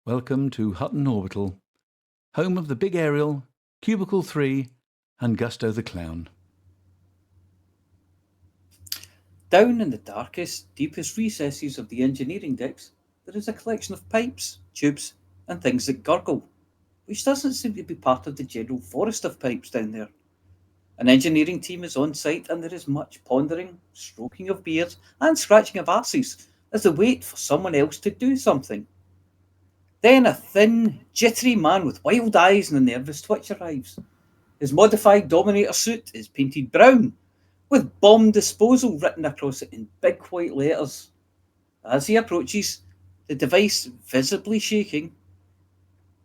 Welcome to Hutton Orbital, home of the Big Aerial, Cubicle 3 and Gusto the Clown. Down in the darkest, deepest recesses of the engineering decks, there is a collection of pipes, tubes and things that gurgle, which doesn't seem to be part of the general forest of pipes down there. An engineering team is on site and there is much pondering, stroking of beards and scratching of asses as they wait for someone else to do something. Then a thin, jittery man with wild eyes and a nervous twitch arrives. His modified Dominator suit is painted brown, with bomb disposal written across it in big white letters. As he approaches, the device visibly shaking,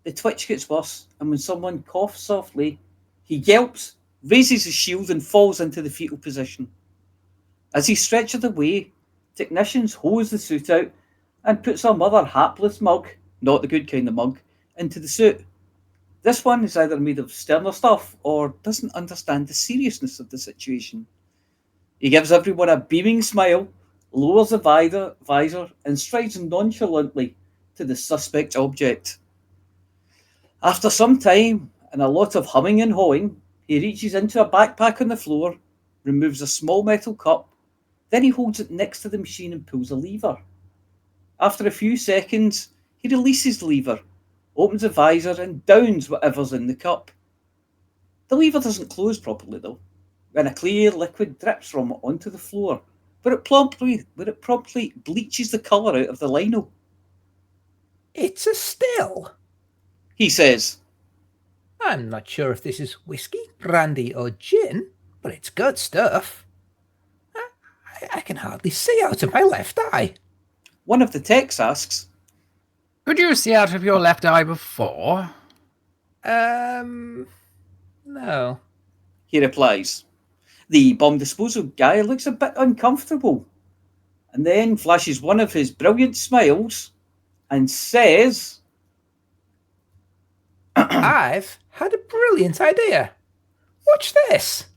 the twitch gets worse, and when someone coughs softly, he yelps, raises his shield and falls into the fetal position. As he stretches away, technicians hose the suit out and put some other hapless mug, not the good kind of mug, into the suit. This one is either made of sterner stuff or doesn't understand the seriousness of the situation. He gives everyone a beaming smile, lowers the visor and strides nonchalantly to the suspect object. After some time and a lot of humming and hawing, he reaches into a backpack on the floor, removes a small metal cup, then he holds it next to the machine and pulls a lever. After a few seconds, he releases the lever, opens the visor and downs whatever's in the cup. The lever doesn't close properly though, and a clear liquid drips from it onto the floor, where it promptly bleaches the colour out of the lino. "It's a still," he says. "I'm not sure if this is whiskey, brandy or gin, but it's good stuff. I can hardly see out of my left eye." One of the techs asks, "Could you see out of your left eye before?" No. He replies. The bomb disposal guy looks a bit uncomfortable and then flashes one of his brilliant smiles and says, "I've had a brilliant idea. Watch this."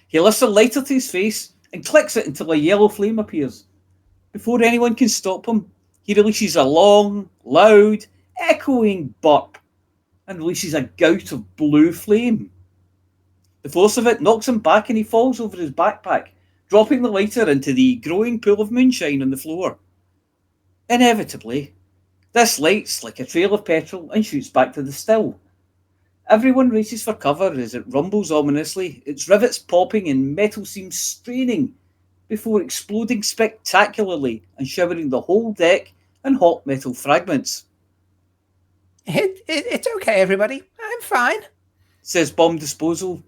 He lifts a lighter to his face and clicks it until a yellow flame appears. Before anyone can stop him, he releases a long, loud, echoing burp and releases a gout of blue flame. The force of it knocks him back and he falls over his backpack, dropping the lighter into the growing pool of moonshine on the floor. Inevitably, this lights like a trail of petrol and shoots back to the still. Everyone races for cover as it rumbles ominously, its rivets popping and metal seams straining, before exploding spectacularly and showering the whole deck in hot metal fragments. It's okay, everybody. I'm fine," says Bomb Disposal,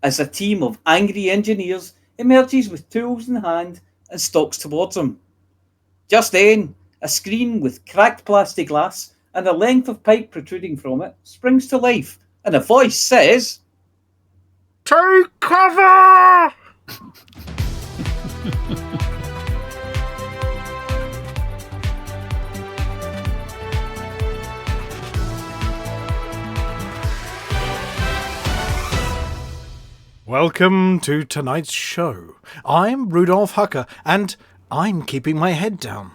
as a team of angry engineers emerges with tools in hand and stalks towards him. Just then, a screen with cracked plastic glass and a length of pipe protruding from it springs to life, and a voice says, "Take cover!" Welcome to tonight's show. I'm Rudolph Hucker, and I'm keeping my head down.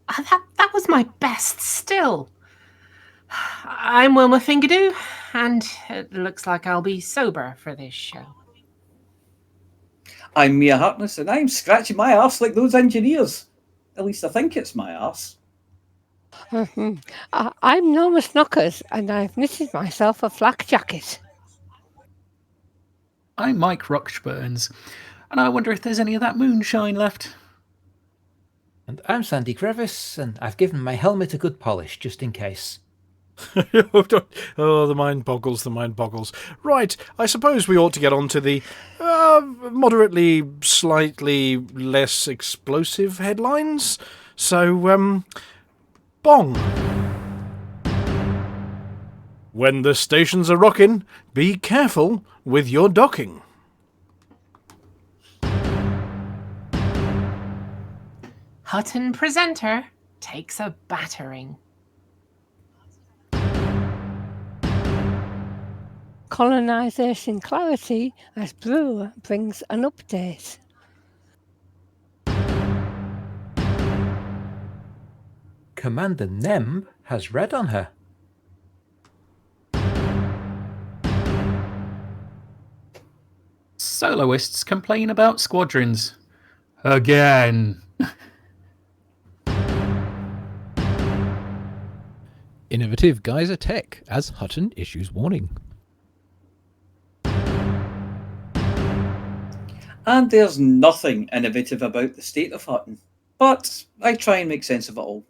That was my best still. I'm Wilma Fingadoo, and it looks like I'll be sober for this show. I'm Mia Harkness, and I'm scratching my arse like those engineers. At least I think it's my arse. I'm Norma Snockers, and I've knitted myself a flak jacket. I'm Mike Rochburns, and I wonder if there's any of that moonshine left. And I'm Sandy Crevice, and I've given my helmet a good polish, just in case. Oh, the mind boggles. Right, I suppose we ought to get on to the moderately, slightly less explosive headlines. So, bong. When the stations are rocking, be careful with your docking. Hutton presenter takes a battering. Colonisation clarity as Brewer brings an update. Commander Nem has red on her. Soloists complain about squadrons. Again. Innovative geyser tech as Hutton issues warning. And there's nothing innovative about the state of Hutton, but I try and make sense of it all.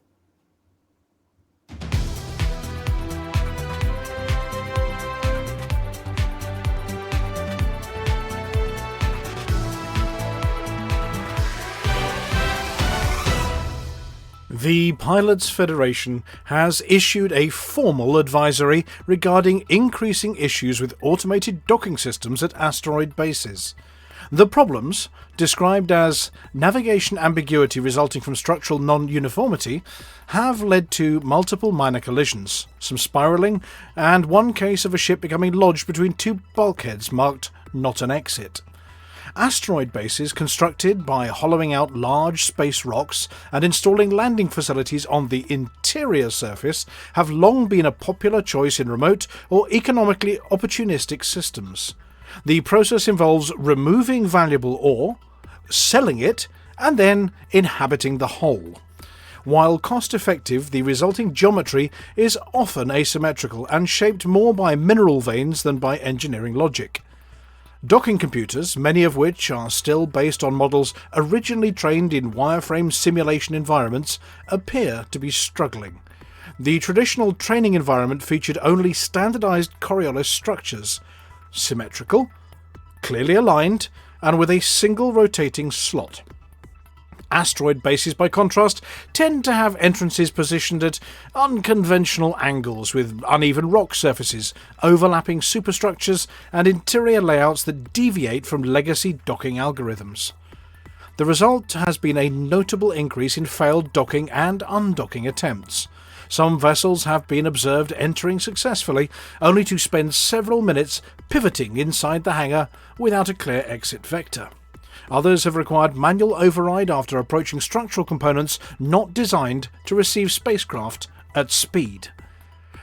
The Pilots Federation has issued a formal advisory regarding increasing issues with automated docking systems at asteroid bases. The problems, described as navigation ambiguity resulting from structural non-uniformity, have led to multiple minor collisions, some spiralling, and one case of a ship becoming lodged between two bulkheads marked "Not an Exit." Asteroid bases constructed by hollowing out large space rocks and installing landing facilities on the interior surface have long been a popular choice in remote or economically opportunistic systems. The process involves removing valuable ore, selling it, and then inhabiting the whole. While cost-effective, the resulting geometry is often asymmetrical and shaped more by mineral veins than by engineering logic. Docking computers, many of which are still based on models originally trained in wireframe simulation environments, appear to be struggling. The traditional training environment featured only standardized Coriolis structures, symmetrical, clearly aligned, and with a single rotating slot. Asteroid bases, by contrast, tend to have entrances positioned at unconventional angles with uneven rock surfaces, overlapping superstructures, and interior layouts that deviate from legacy docking algorithms. The result has been a notable increase in failed docking and undocking attempts. Some vessels have been observed entering successfully, only to spend several minutes pivoting inside the hangar without a clear exit vector. Others have required manual override after approaching structural components not designed to receive spacecraft at speed.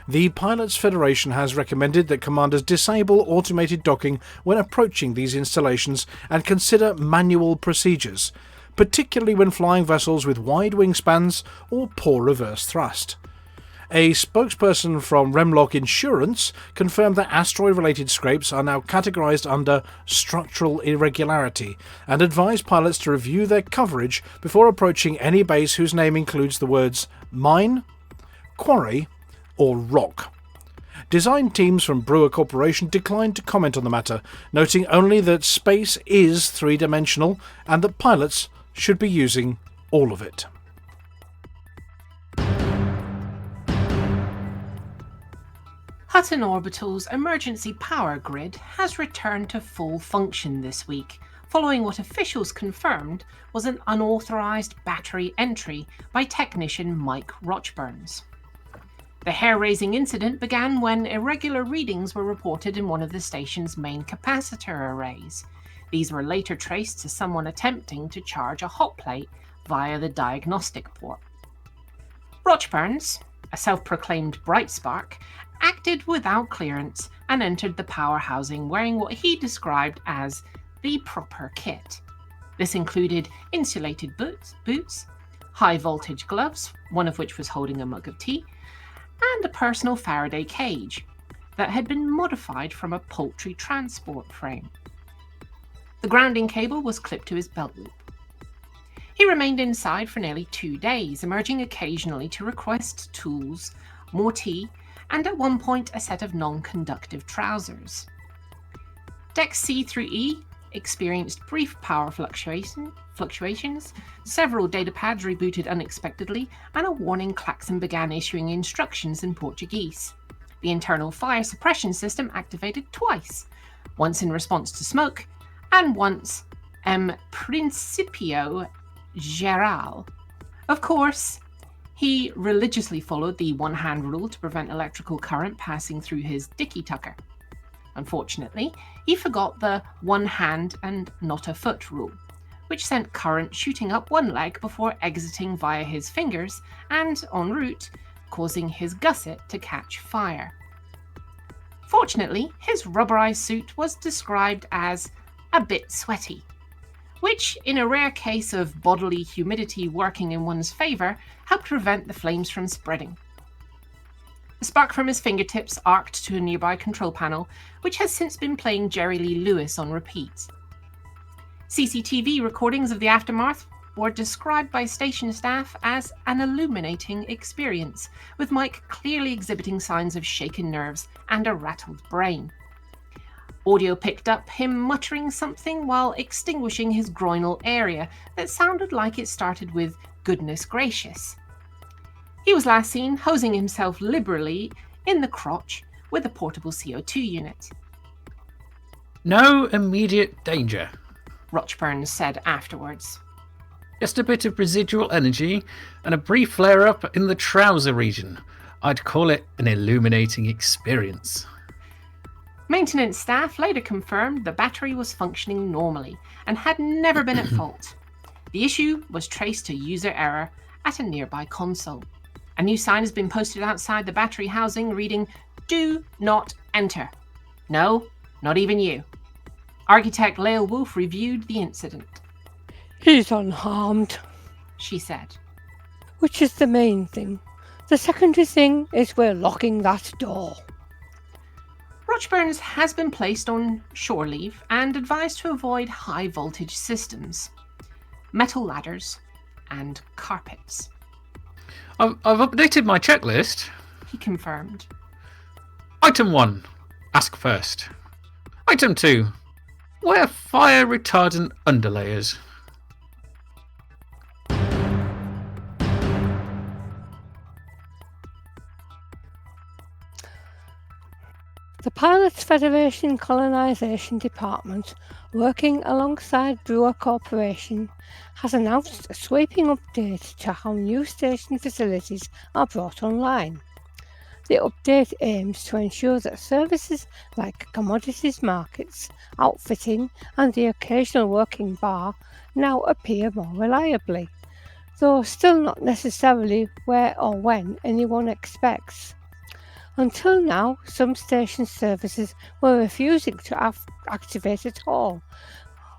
The Pilots Federation has recommended that commanders disable automated docking when approaching these installations and consider manual procedures, particularly when flying vessels with wide wingspans or poor reverse thrust. A spokesperson from Remlock Insurance confirmed that asteroid-related scrapes are now categorized under structural irregularity and advised pilots to review their coverage before approaching any base whose name includes the words mine, quarry, or rock. Design teams from Brewer Corporation declined to comment on the matter, noting only that space is three-dimensional and that pilots should be using all of it. Hutton Orbital's emergency power grid has returned to full function this week, following what officials confirmed was an unauthorised battery entry by technician Mike Rochburns. The hair-raising incident began when irregular readings were reported in one of the station's main capacitor arrays. These were later traced to someone attempting to charge a hot plate via the diagnostic port. Rochburns, a self-proclaimed bright spark, acted without clearance and entered the power housing wearing what he described as the proper kit. This included insulated boots, high-voltage gloves, one of which was holding a mug of tea, and a personal Faraday cage that had been modified from a poultry transport frame. The grounding cable was clipped to his belt loop. He remained inside for nearly 2 days, emerging occasionally to request tools, more tea, and at one point a set of non-conductive trousers. Deck C through E experienced brief power fluctuations, several datapads rebooted unexpectedly, and a warning klaxon began issuing instructions in Portuguese. The internal fire suppression system activated twice, once in response to smoke, and once principio geral. Of course, he religiously followed the one-hand rule to prevent electrical current passing through his dicky tucker. Unfortunately, he forgot the one hand and not a foot rule, which sent current shooting up one leg before exiting via his fingers and, en route, causing his gusset to catch fire. Fortunately, his rubberized suit was described as a bit sweaty, which, in a rare case of bodily humidity working in one's favour, helped prevent the flames from spreading. A spark from his fingertips arced to a nearby control panel, which has since been playing Jerry Lee Lewis on repeat. CCTV recordings of the aftermath were described by station staff as an illuminating experience, with Mike clearly exhibiting signs of shaken nerves and a rattled brain. Audio picked up him muttering something while extinguishing his groinal area that sounded like it started with "goodness gracious." He was last seen hosing himself liberally in the crotch with a portable CO2 unit. No immediate danger. Rochburn said afterwards. Just a bit of residual energy and a brief flare-up in the trouser region. I'd call it an illuminating experience. Maintenance staff later confirmed the battery was functioning normally and had never been at fault. The issue was traced to user error at a nearby console. A new sign has been posted outside the battery housing reading, "Do not enter." No, not even you. Architect Lael Wolf reviewed the incident. He's unharmed, She said. which is the main thing. The secondary thing is we're locking that door. Rochburns has been placed on shore leave and advised to avoid high voltage systems, metal ladders, and carpets. I've updated my checklist. He confirmed. Item 1. Ask first. Item 2. Wear fire retardant underlayers. The Pilots Federation Colonisation Department, working alongside Brewer Corporation, has announced a sweeping update to how new station facilities are brought online. The update aims to ensure that services like commodities markets, outfitting and the occasional working bar now appear more reliably, though still not necessarily where or when anyone expects. Until now, some station services were refusing to activate at all,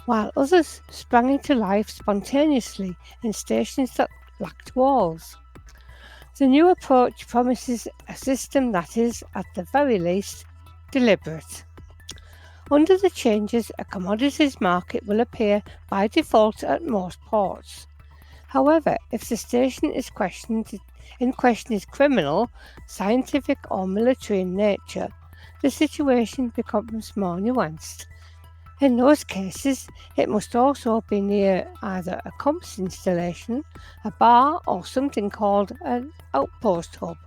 while others sprang into life spontaneously in stations that lacked walls. The new approach promises a system that is, at the very least, deliberate. Under the changes, a commodities market will appear by default at most ports. However, if the station in question is criminal, scientific or military in nature, the situation becomes more nuanced. In those cases, it must also be near either a comms installation, a bar or something called an outpost hub.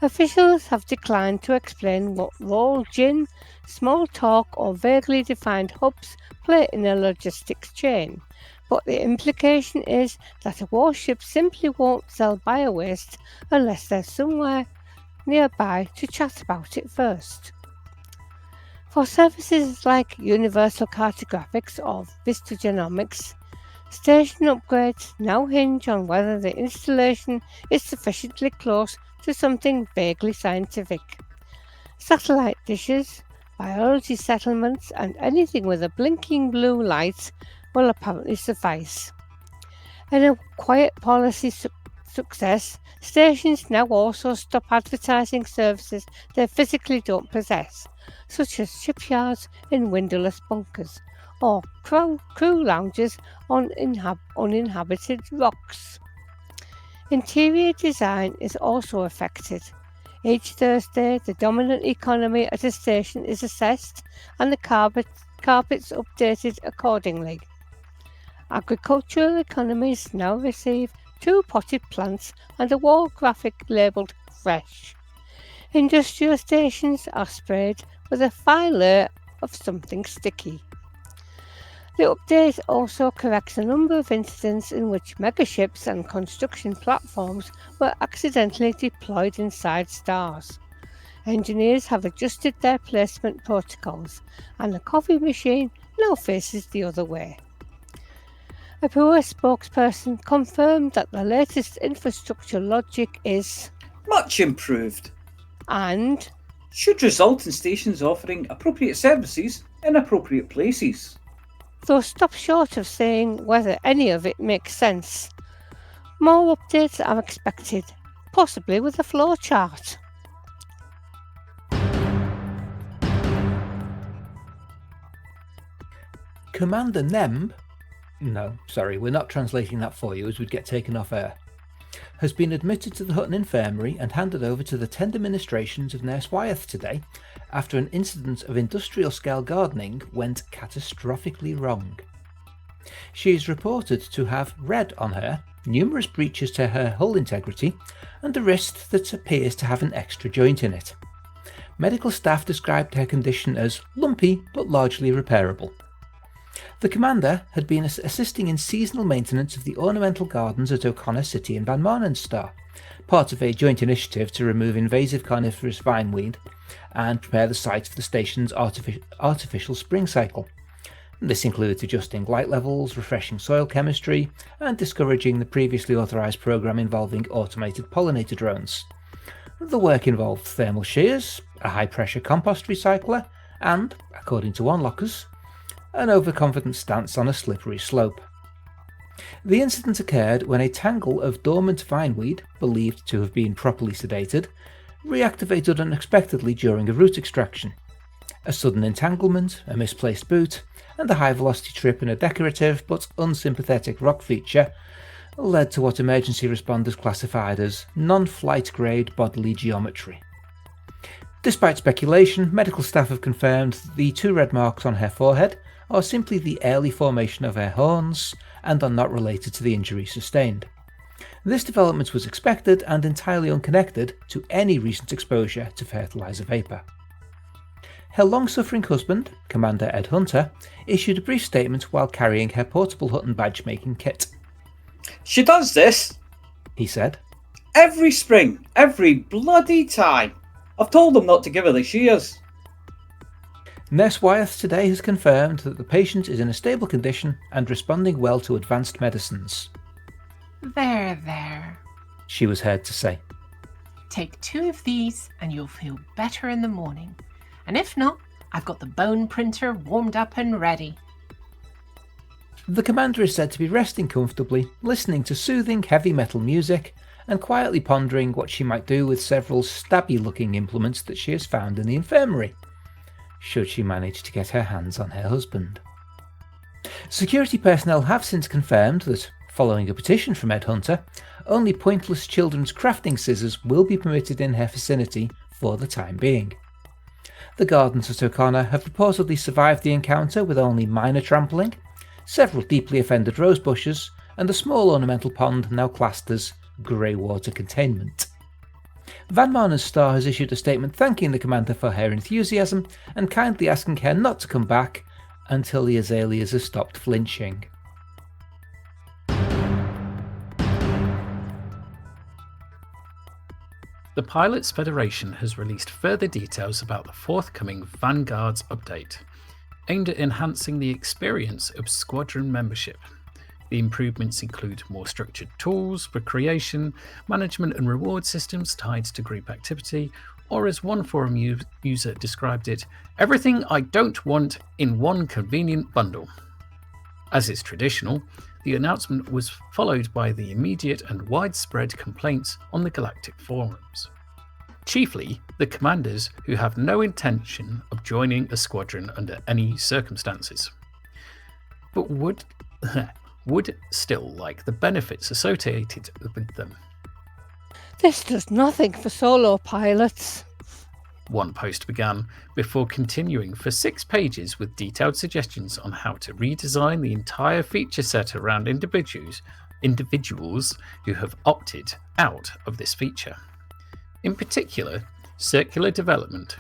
Officials have declined to explain what role gin, small talk or vaguely defined hubs play in a logistics chain, but the implication is that a warship simply won't sell biowaste unless there's somewhere nearby to chat about it first. For services like Universal Cartographics or Vistagenomics, station upgrades now hinge on whether the installation is sufficiently close to something vaguely scientific. Satellite dishes, biology settlements, and anything with a blinking blue light will apparently suffice. In a quiet policy success, stations now also stop advertising services they physically don't possess, such as shipyards in windowless bunkers or crew lounges on uninhabited rocks. Interior design is also affected. Each Thursday, the dominant economy at a station is assessed and the carpets updated accordingly. Agricultural economies now receive 2 potted plants and a wall graphic labelled fresh. Industrial stations are sprayed with a fine layer of something sticky. The update also corrects a number of incidents in which megaships and construction platforms were accidentally deployed inside stars. Engineers have adjusted their placement protocols, and the coffee machine now faces the other way. A brewer spokesperson confirmed that the latest infrastructure logic is much improved and should result in stations offering appropriate services in appropriate places. though stop short of saying whether any of it makes sense. More updates are expected, possibly with a flow chart. Commander Nemb, no, sorry, we're not translating that for you as we'd get taken off air, has been admitted to the Hutton Infirmary and handed over to the tender ministrations of Nurse Wyeth today after an incident of industrial-scale gardening went catastrophically wrong. She is reported to have red on her, numerous breaches to her hull integrity, and a wrist that appears to have an extra joint in it. Medical staff described her condition as lumpy but largely repairable. The commander had been assisting in seasonal maintenance of the ornamental gardens at O'Connor City and Van Marnenstar, part of a joint initiative to remove invasive carnivorous vineweed and prepare the site for the station's artificial spring cycle. This includes adjusting light levels, refreshing soil chemistry, and discouraging the previously authorised program involving automated pollinator drones. The work involved thermal shears, a high-pressure compost recycler, and, according to onlookers, an overconfident stance on a slippery slope. The incident occurred when a tangle of dormant vineweed, believed to have been properly sedated, reactivated unexpectedly during a root extraction. A sudden entanglement, a misplaced boot, and a high-velocity trip in a decorative but unsympathetic rock feature led to what emergency responders classified as non-flight grade bodily geometry. Despite speculation, medical staff have confirmed that the 2 red marks on her forehead are simply the early formation of her horns and are not related to the injury sustained. This development was expected and entirely unconnected to any recent exposure to fertiliser vapour. Her long-suffering husband, Commander Ed Hunter, issued a brief statement while carrying her portable Hutton badge-making kit. She does this, he said, every spring, every bloody time. I've told them not to give her the shears. Nurse Wyeth today has confirmed that the patient is in a stable condition and responding well to advanced medicines. There. She was heard to say. Take 2 of these and you'll feel better in the morning. And if not, I've got the bone printer warmed up and ready. The commander is said to be resting comfortably, listening to soothing heavy metal music, and quietly pondering what she might do with several stabby-looking implements that she has found in the infirmary, should she manage to get her hands on her husband. Security personnel have since confirmed that, following a petition from Ed Hunter, only pointless children's crafting scissors will be permitted in her vicinity for the time being. The gardens at O'Connor have reportedly survived the encounter with only minor trampling, several deeply offended rose bushes, and a small ornamental pond now classed as grey water containment. Van Marnenstar has issued a statement thanking the commander for her enthusiasm and kindly asking her not to come back until the azaleas have stopped flinching. The Pilots Federation has released further details about the forthcoming Vanguards update, aimed at enhancing the experience of squadron membership. The improvements include more structured tools for creation, management and reward systems tied to group activity, or as one forum user described it, everything I don't want in one convenient bundle. As is traditional, the announcement was followed by the immediate and widespread complaints on the galactic forums. Chiefly, the commanders who have no intention of joining a squadron under any circumstances, but would still like the benefits associated with them. This does nothing for solo pilots. One post began before continuing for 6 pages with detailed suggestions on how to redesign the entire feature set around individuals who have opted out of this feature. In particular, circular development.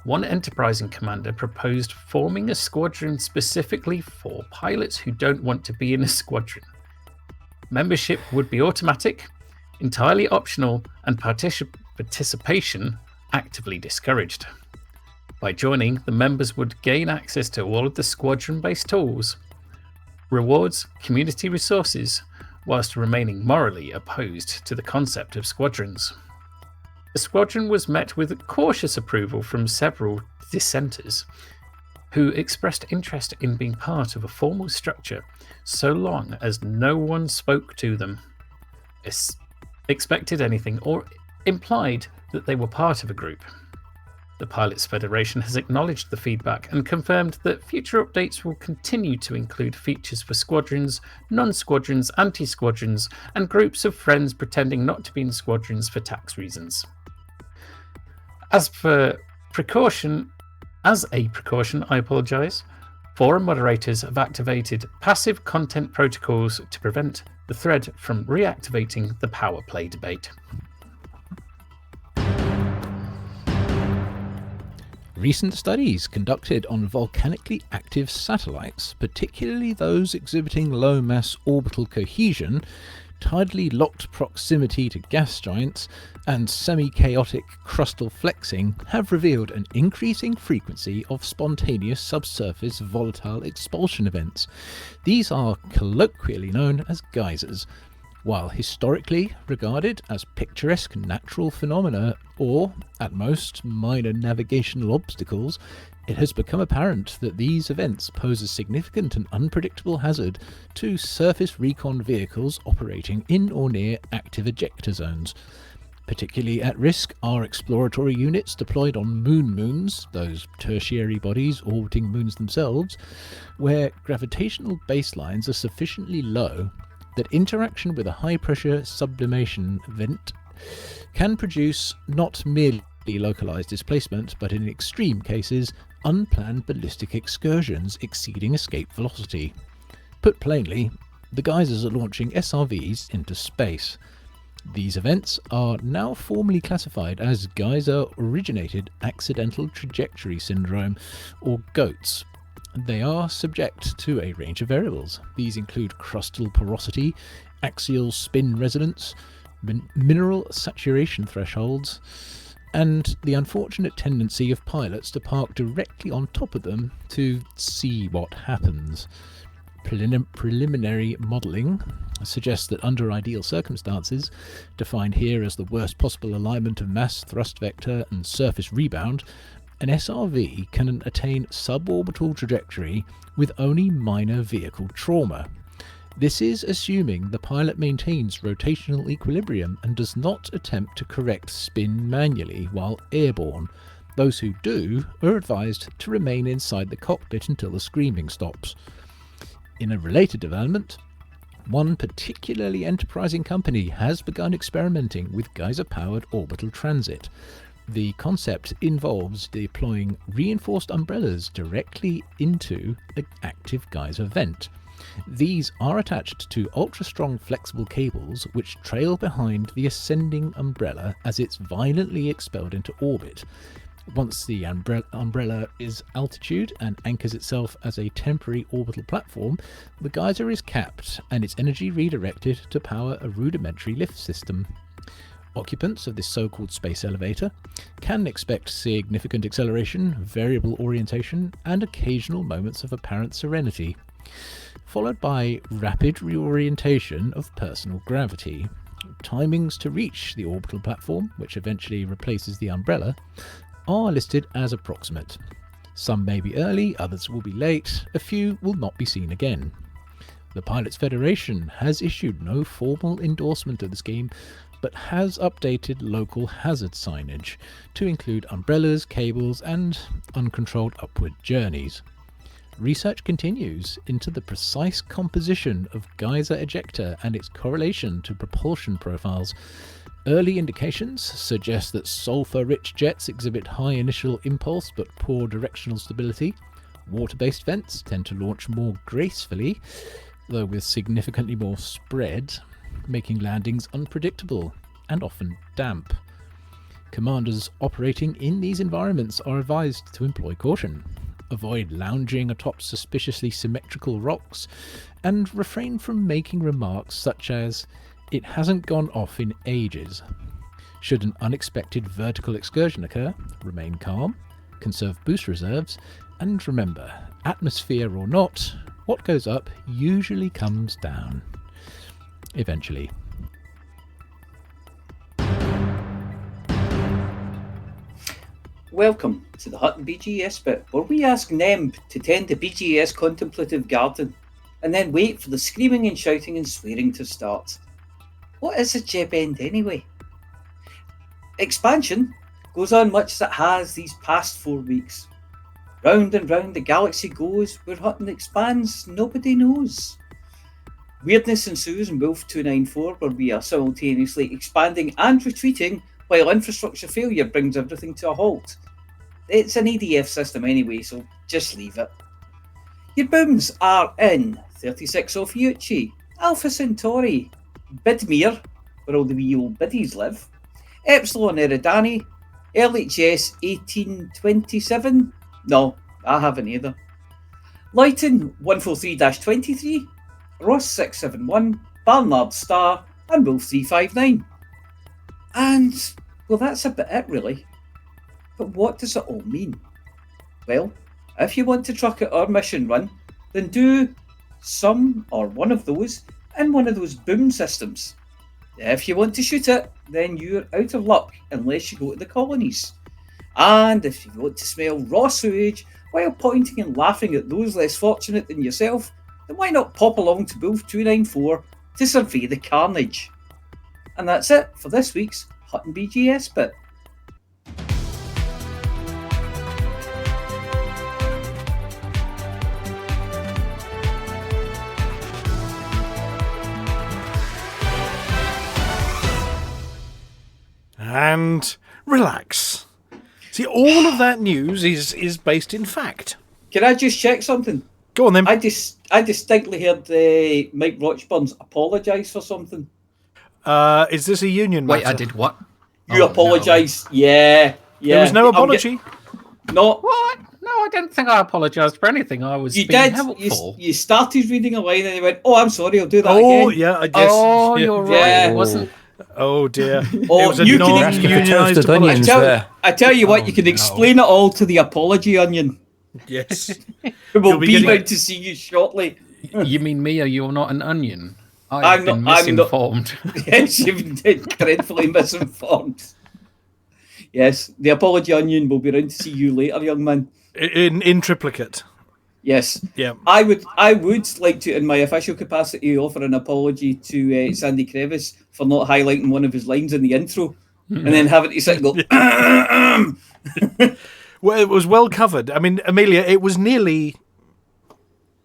One enterprising commander proposed forming a squadron specifically for pilots who don't want to be in a squadron. Membership would be automatic, entirely optional, and participation actively discouraged. By joining, the members would gain access to all of the squadron-based tools. rewards community resources, whilst remaining morally opposed to the concept of squadrons. The squadron was met with cautious approval from several dissenters, who expressed interest in being part of a formal structure so long as no one spoke to them, expected anything, or implied that they were part of a group. The Pilots Federation has acknowledged the feedback and confirmed that future updates will continue to include features for squadrons, non-squadrons, anti-squadrons, and groups of friends pretending not to be in squadrons for tax reasons. As a precaution, forum moderators have activated passive content protocols to prevent the thread from reactivating the power play debate. Recent studies conducted on volcanically active satellites, particularly those exhibiting low mass orbital cohesion, tidally locked proximity to gas giants, and semi-chaotic crustal flexing, have revealed an increasing frequency of spontaneous subsurface volatile expulsion events. These are colloquially known as geysers. While historically regarded as picturesque natural phenomena or, at most, minor navigational obstacles, it has become apparent that these events pose a significant and unpredictable hazard to surface recon vehicles operating in or near active ejector zones. Particularly at risk are exploratory units deployed on moons, those tertiary bodies orbiting moons themselves, where gravitational baselines are sufficiently low that interaction with a high-pressure sublimation vent can produce not merely localized displacement, but in extreme cases, unplanned ballistic excursions exceeding escape velocity. Put plainly, the geysers are launching SRVs into space. These events are now formally classified as Geyser-Originated Accidental Trajectory Syndrome, or GOATS. They are subject to a range of variables. These include crustal porosity, axial spin resonance, mineral saturation thresholds, and the unfortunate tendency of pilots to park directly on top of them to see what happens. Preliminary modelling suggests that under ideal circumstances, defined here as the worst possible alignment of mass, thrust vector, and surface rebound, an SRV can attain suborbital trajectory with only minor vehicle trauma. This is assuming the pilot maintains rotational equilibrium and does not attempt to correct spin manually while airborne. Those who do are advised to remain inside the cockpit until the screaming stops. In a related development, one particularly enterprising company has begun experimenting with geyser-powered orbital transit. The concept involves deploying reinforced umbrellas directly into an active geyser vent. These are attached to ultra-strong flexible cables which trail behind the ascending umbrella as it's violently expelled into orbit. Once the umbrella is altitude and anchors itself as a temporary orbital platform, the geyser is capped and its energy redirected to power a rudimentary lift system. Occupants of this so-called space elevator can expect significant acceleration, variable orientation, and occasional moments of apparent serenity, followed by rapid reorientation of personal gravity. Timings to reach the orbital platform, which eventually replaces the umbrella, are listed as approximate. Some may be early, others will be late, a few will not be seen again. The Pilots Federation has issued no formal endorsement of the scheme, but has updated local hazard signage to include umbrellas, cables, and uncontrolled upward journeys. Research continues into the precise composition of geyser ejector and its correlation to propulsion profiles. Early indications suggest that sulfur-rich jets exhibit high initial impulse but poor directional stability. Water-based vents tend to launch more gracefully, though with significantly more spread, making landings unpredictable and often damp. Commanders operating in these environments are advised to employ caution, avoid lounging atop suspiciously symmetrical rocks, and refrain from making remarks such as, "It hasn't gone off in ages." Should an unexpected vertical excursion occur, remain calm, conserve boost reserves, and remember, atmosphere or not, What goes up usually comes down. Eventually. Welcome to the Hutton BGS bit, where we ask NEM to tend the BGS contemplative garden, and then wait for the screaming and shouting and swearing to start. What is a jib end anyway? Expansion goes on much as it has these past 4 weeks. Round and round the galaxy goes, where Hutton expands, nobody knows. Weirdness ensues in Wolf 294, where we are simultaneously expanding and retreating, while infrastructure failure brings everything to a halt. It's an EDF system anyway, so just leave it. Your booms are in 36 Ophiuchi, Alpha Centauri, Bidmere, where all the wee old biddies live, Epsilon Eridani, LHS 1827, no, I haven't either, Lighton 143-23, Ross 671, Barnard Star, and Wolf 359. And, well, that's about it really. But what does it all mean? Well, if you want to truck at our mission run, then do some or one of those in one of those boom systems. If you want to shoot it, then you're out of luck unless you go to the colonies. And if you want to smell raw sewage while pointing and laughing at those less fortunate than yourself, then why not pop along to Wolf 294 to survey the carnage? And that's it for this week's Hutton BGS bit. And relax. See, all of that news is based in fact. Can I just check something? Go on then. I distinctly heard Mike Rochburns apologise for something. Is this a union matter? Wait, I did what? You apologise. No. Yeah. There was no apology. No. What? No, I didn't think I apologised for anything. I was being helpful. You started reading a line and you went, "Oh, I'm sorry, I'll do that again." Oh, yeah, I guess. Oh, you're right. Yeah. It wasn't. Oh dear. Oh, it was a you non-unionised onions I tell you what, you can explain it all to the apology onion. Yes. We'll be out to see you shortly. You mean me, or you're not an onion? I've been misinformed. Yes, you've been dreadfully misinformed. Yes, the apology onion will be around to see you later, young man. In triplicate. Yes. Yeah. I would like to, in my official capacity, offer an apology to Sandy Crevice for not highlighting one of his lines in the intro, and then having to sit and go. Well, it was well covered. I mean, Amelia, it was nearly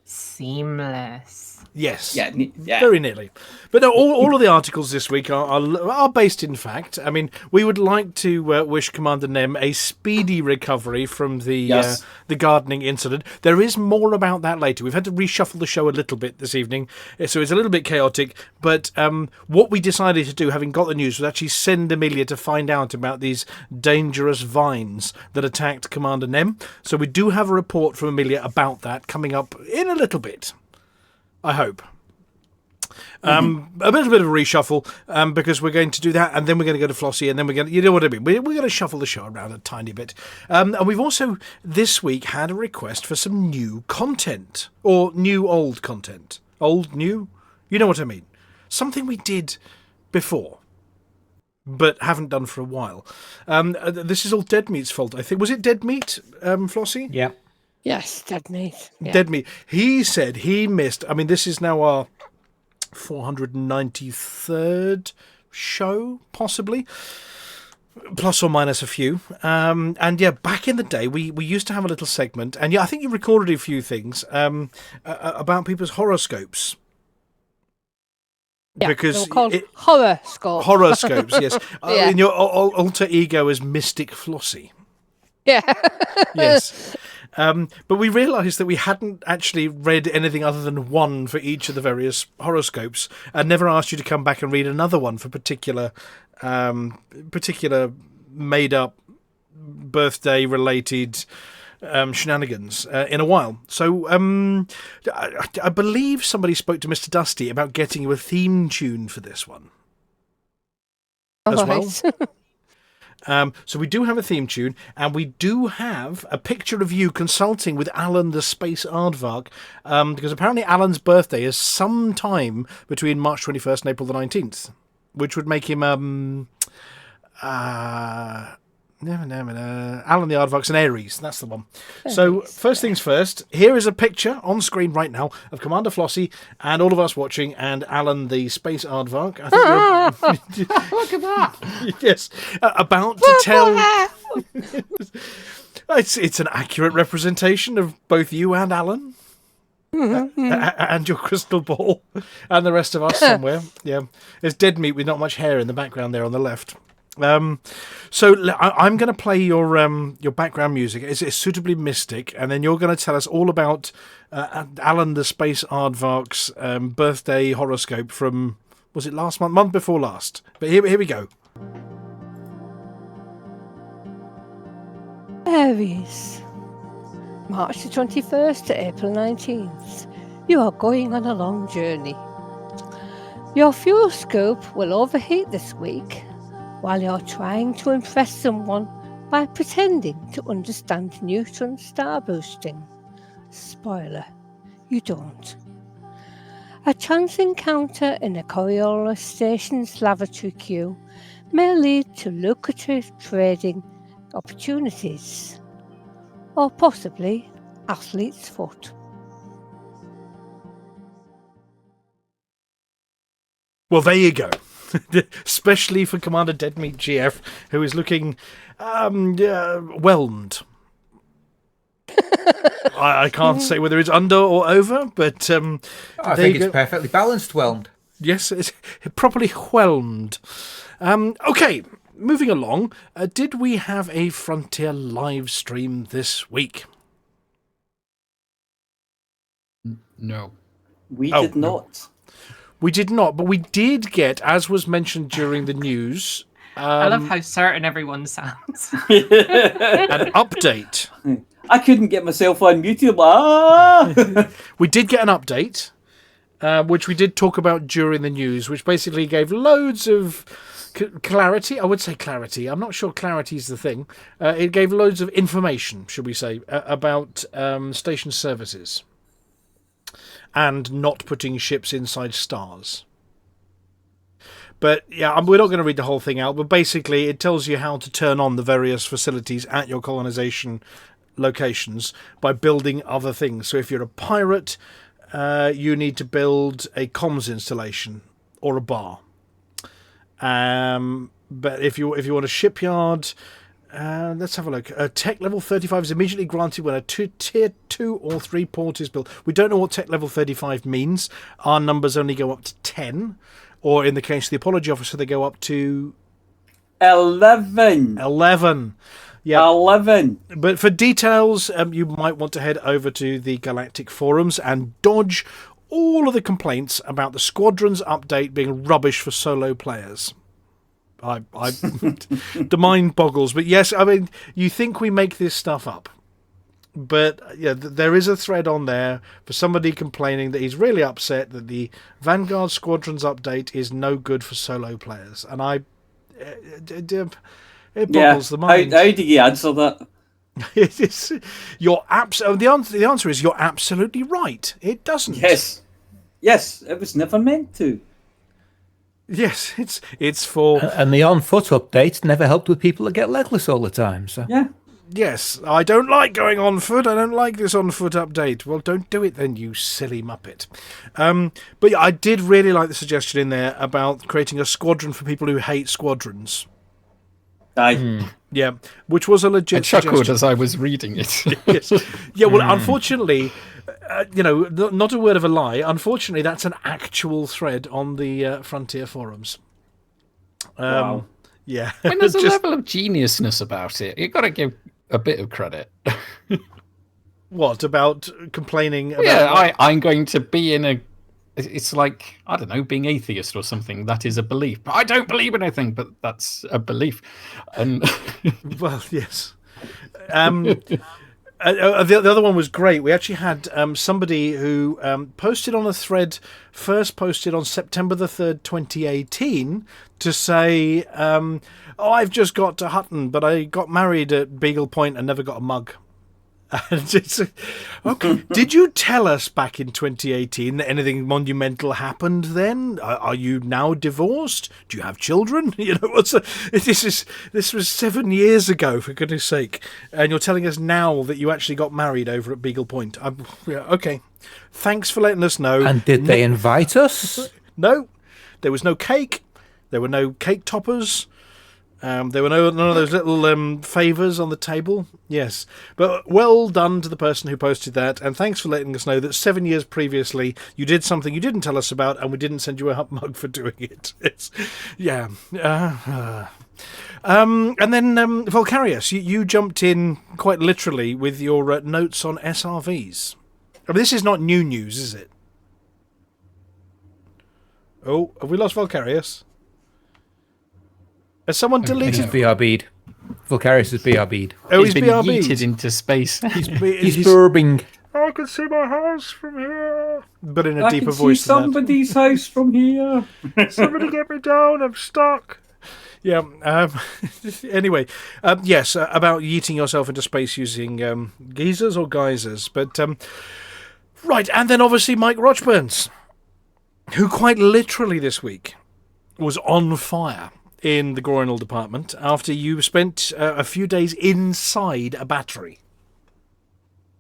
seamless. Yes. Yeah. Very nearly. But no, all of the articles this week are based in fact. I mean, we would like to wish Commander Nem a speedy recovery from the gardening incident. There is more about that later. We've had to reshuffle the show a little bit this evening, so it's a little bit chaotic. But what we decided to do, having got the news, was actually send Amelia to find out about these dangerous vines that attacked Commander Nem. So we do have a report from Amelia about that coming up in a little bit. I hope. A little bit of a reshuffle because we're going to do that, and then we're going to go to Flossy, and then we're going to, you know what I mean. We're going to shuffle the show around a tiny bit. And we've also this week had a request for some new content, or new old content. Old, new? You know what I mean. Something we did before, but haven't done for a while. This is all Dead Meat's fault, I think. Was it Dead Meat, Flossy? Yeah. Yes, Dead Meat. Yeah. Dead Meat. He said he missed, I mean, this is now our 493rd show, possibly, plus or minus a few. And yeah, back in the day, we used to have a little segment, and yeah, I think you recorded a few things about people's horoscopes. Yeah, because they were called horoscopes. Horoscopes, yes. Yeah. In your alter ego as Mystic Flossy. Yeah. Yes. But we realised that we hadn't actually read anything other than one for each of the various horoscopes, and never asked you to come back and read another one for particular made-up birthday-related shenanigans in a while. So I believe somebody spoke to Mr. Dusty about getting you a theme tune for this one as well. So we do have a theme tune, and we do have a picture of you consulting with Alan the Space Aardvark, because apparently Alan's birthday is sometime between March 21st and April the 19th, which would make him Alan the Aardvark's an Aries. That's the one. So first things first, here is a picture on screen right now of Commander Flossy and all of us watching, and Alan the Space Aardvark. I think Look at that. yes, about to tell. It's an accurate representation of both you and Alan. And your crystal ball and the rest of us somewhere. Yeah, there's dead meat with not much hair in the background there on the left. So I'm going to play your background music. It's suitably mystic, and then you're going to tell us all about Alan the Space Aardvark's birthday horoscope from, was it last month before last? But here we go. Aries, March the 21st to April 19th. You are going on a long journey. Your fuel scope will overheat this week while you're trying to impress someone by pretending to understand neutron star boosting. Spoiler, you don't. A chance encounter in a Coriolis station's lavatory queue may lead to lucrative trading opportunities, or possibly athlete's foot. Well, there you go. Especially for Commander Deadmeat GF, who is looking whelmed. I can't say whether it's under or over, but I think it's perfectly balanced whelmed. Yes, it's properly whelmed. Okay, moving along. Did we have a Frontier live stream this week? No. We did not. We did not, but we did get, as was mentioned during the news... I love how certain everyone sounds. an update. I couldn't get myself unmuted. We did get an update, which we did talk about during the news, which basically gave loads of clarity. I would say clarity. I'm not sure clarity is the thing. It gave loads of information, should we say, about station services. And not putting ships inside stars. But yeah, we're not going to read the whole thing out, but basically it tells you how to turn on the various facilities at your colonization locations by building other things. So if you're a pirate, you need to build a comms installation or a bar. But if you want a shipyard... let's have a look. Tech level 35 is immediately granted when a tier 2 or 3 port is built. We don't know what tech level 35 means. Our numbers only go up to 10. Or in the case of the Apology Officer, they go up to... 11. 11. Yeah. 11. But for details, you might want to head over to the Galactic forums and dodge all of the complaints about the Squadrons update being rubbish for solo players. The mind boggles, but yes, I mean, you think we make this stuff up, but yeah, there is a thread on there for somebody complaining that he's really upset that the Vanguard Squadrons update is no good for solo players, and it boggles the mind. How do you answer that? The answer is you're absolutely right. It doesn't. Yes, it was never meant to. Yes, it's for... And the on-foot update never helped with people that get legless all the time, so... Yeah. Yes, I don't like going on foot. I don't like this on-foot update. Well, don't do it then, you silly muppet. But yeah, I did really like the suggestion in there about creating a squadron for people who hate squadrons. Aye. Yeah, which was a legit I chuckled suggestion. as I was reading it. Yes. Yeah, well, unfortunately... not a word of a lie. Unfortunately, that's an actual thread on the Frontier forums. Wow. Yeah. When there's a level of geniusness about it, you've got to give a bit of credit. What, about complaining about... Yeah, I'm going to be in a... It's like, I don't know, being atheist or something. That is a belief. I don't believe in anything, but that's a belief. And Well, yes. The other one was great. We actually had somebody who posted on a thread, first posted on September the 3rd, 2018, to say, I've just got to Hutton, but I got married at Beagle Point and never got a mug. And it's, okay, did you tell us back in 2018 that anything monumental happened then? Are you now divorced? Do you have children? This was 7 years ago, for goodness sake, and you're telling us now that you actually got married over at Beagle Point. Okay, thanks for letting us know. And did they invite us? No, there was no cake. There were no cake toppers. There were none of those little favours on the table. Yes. But well done to the person who posted that, and thanks for letting us know that 7 years previously you did something you didn't tell us about, and we didn't send you a mug for doing it. Yeah. And then, Vulkarius, you jumped in quite literally with your notes on SRVs. I mean, this is not new news, is it? Oh, have we lost Vulkarius? Has someone deleted? He's BRB'd. Vulkarius is BRB'd. Oh, he's been BRB'd. yeeted into space. He's burbing. I can see my house from here. But in a I deeper can voice see than somebody's house from here. that. Somebody get me down, I'm stuck. Yeah, anyway, yes, about yeeting yourself into space using geysers or geysers. But, right, and then obviously Mike Rochburns, who quite literally this week was on fire in the groinal department after you spent a few days inside a battery.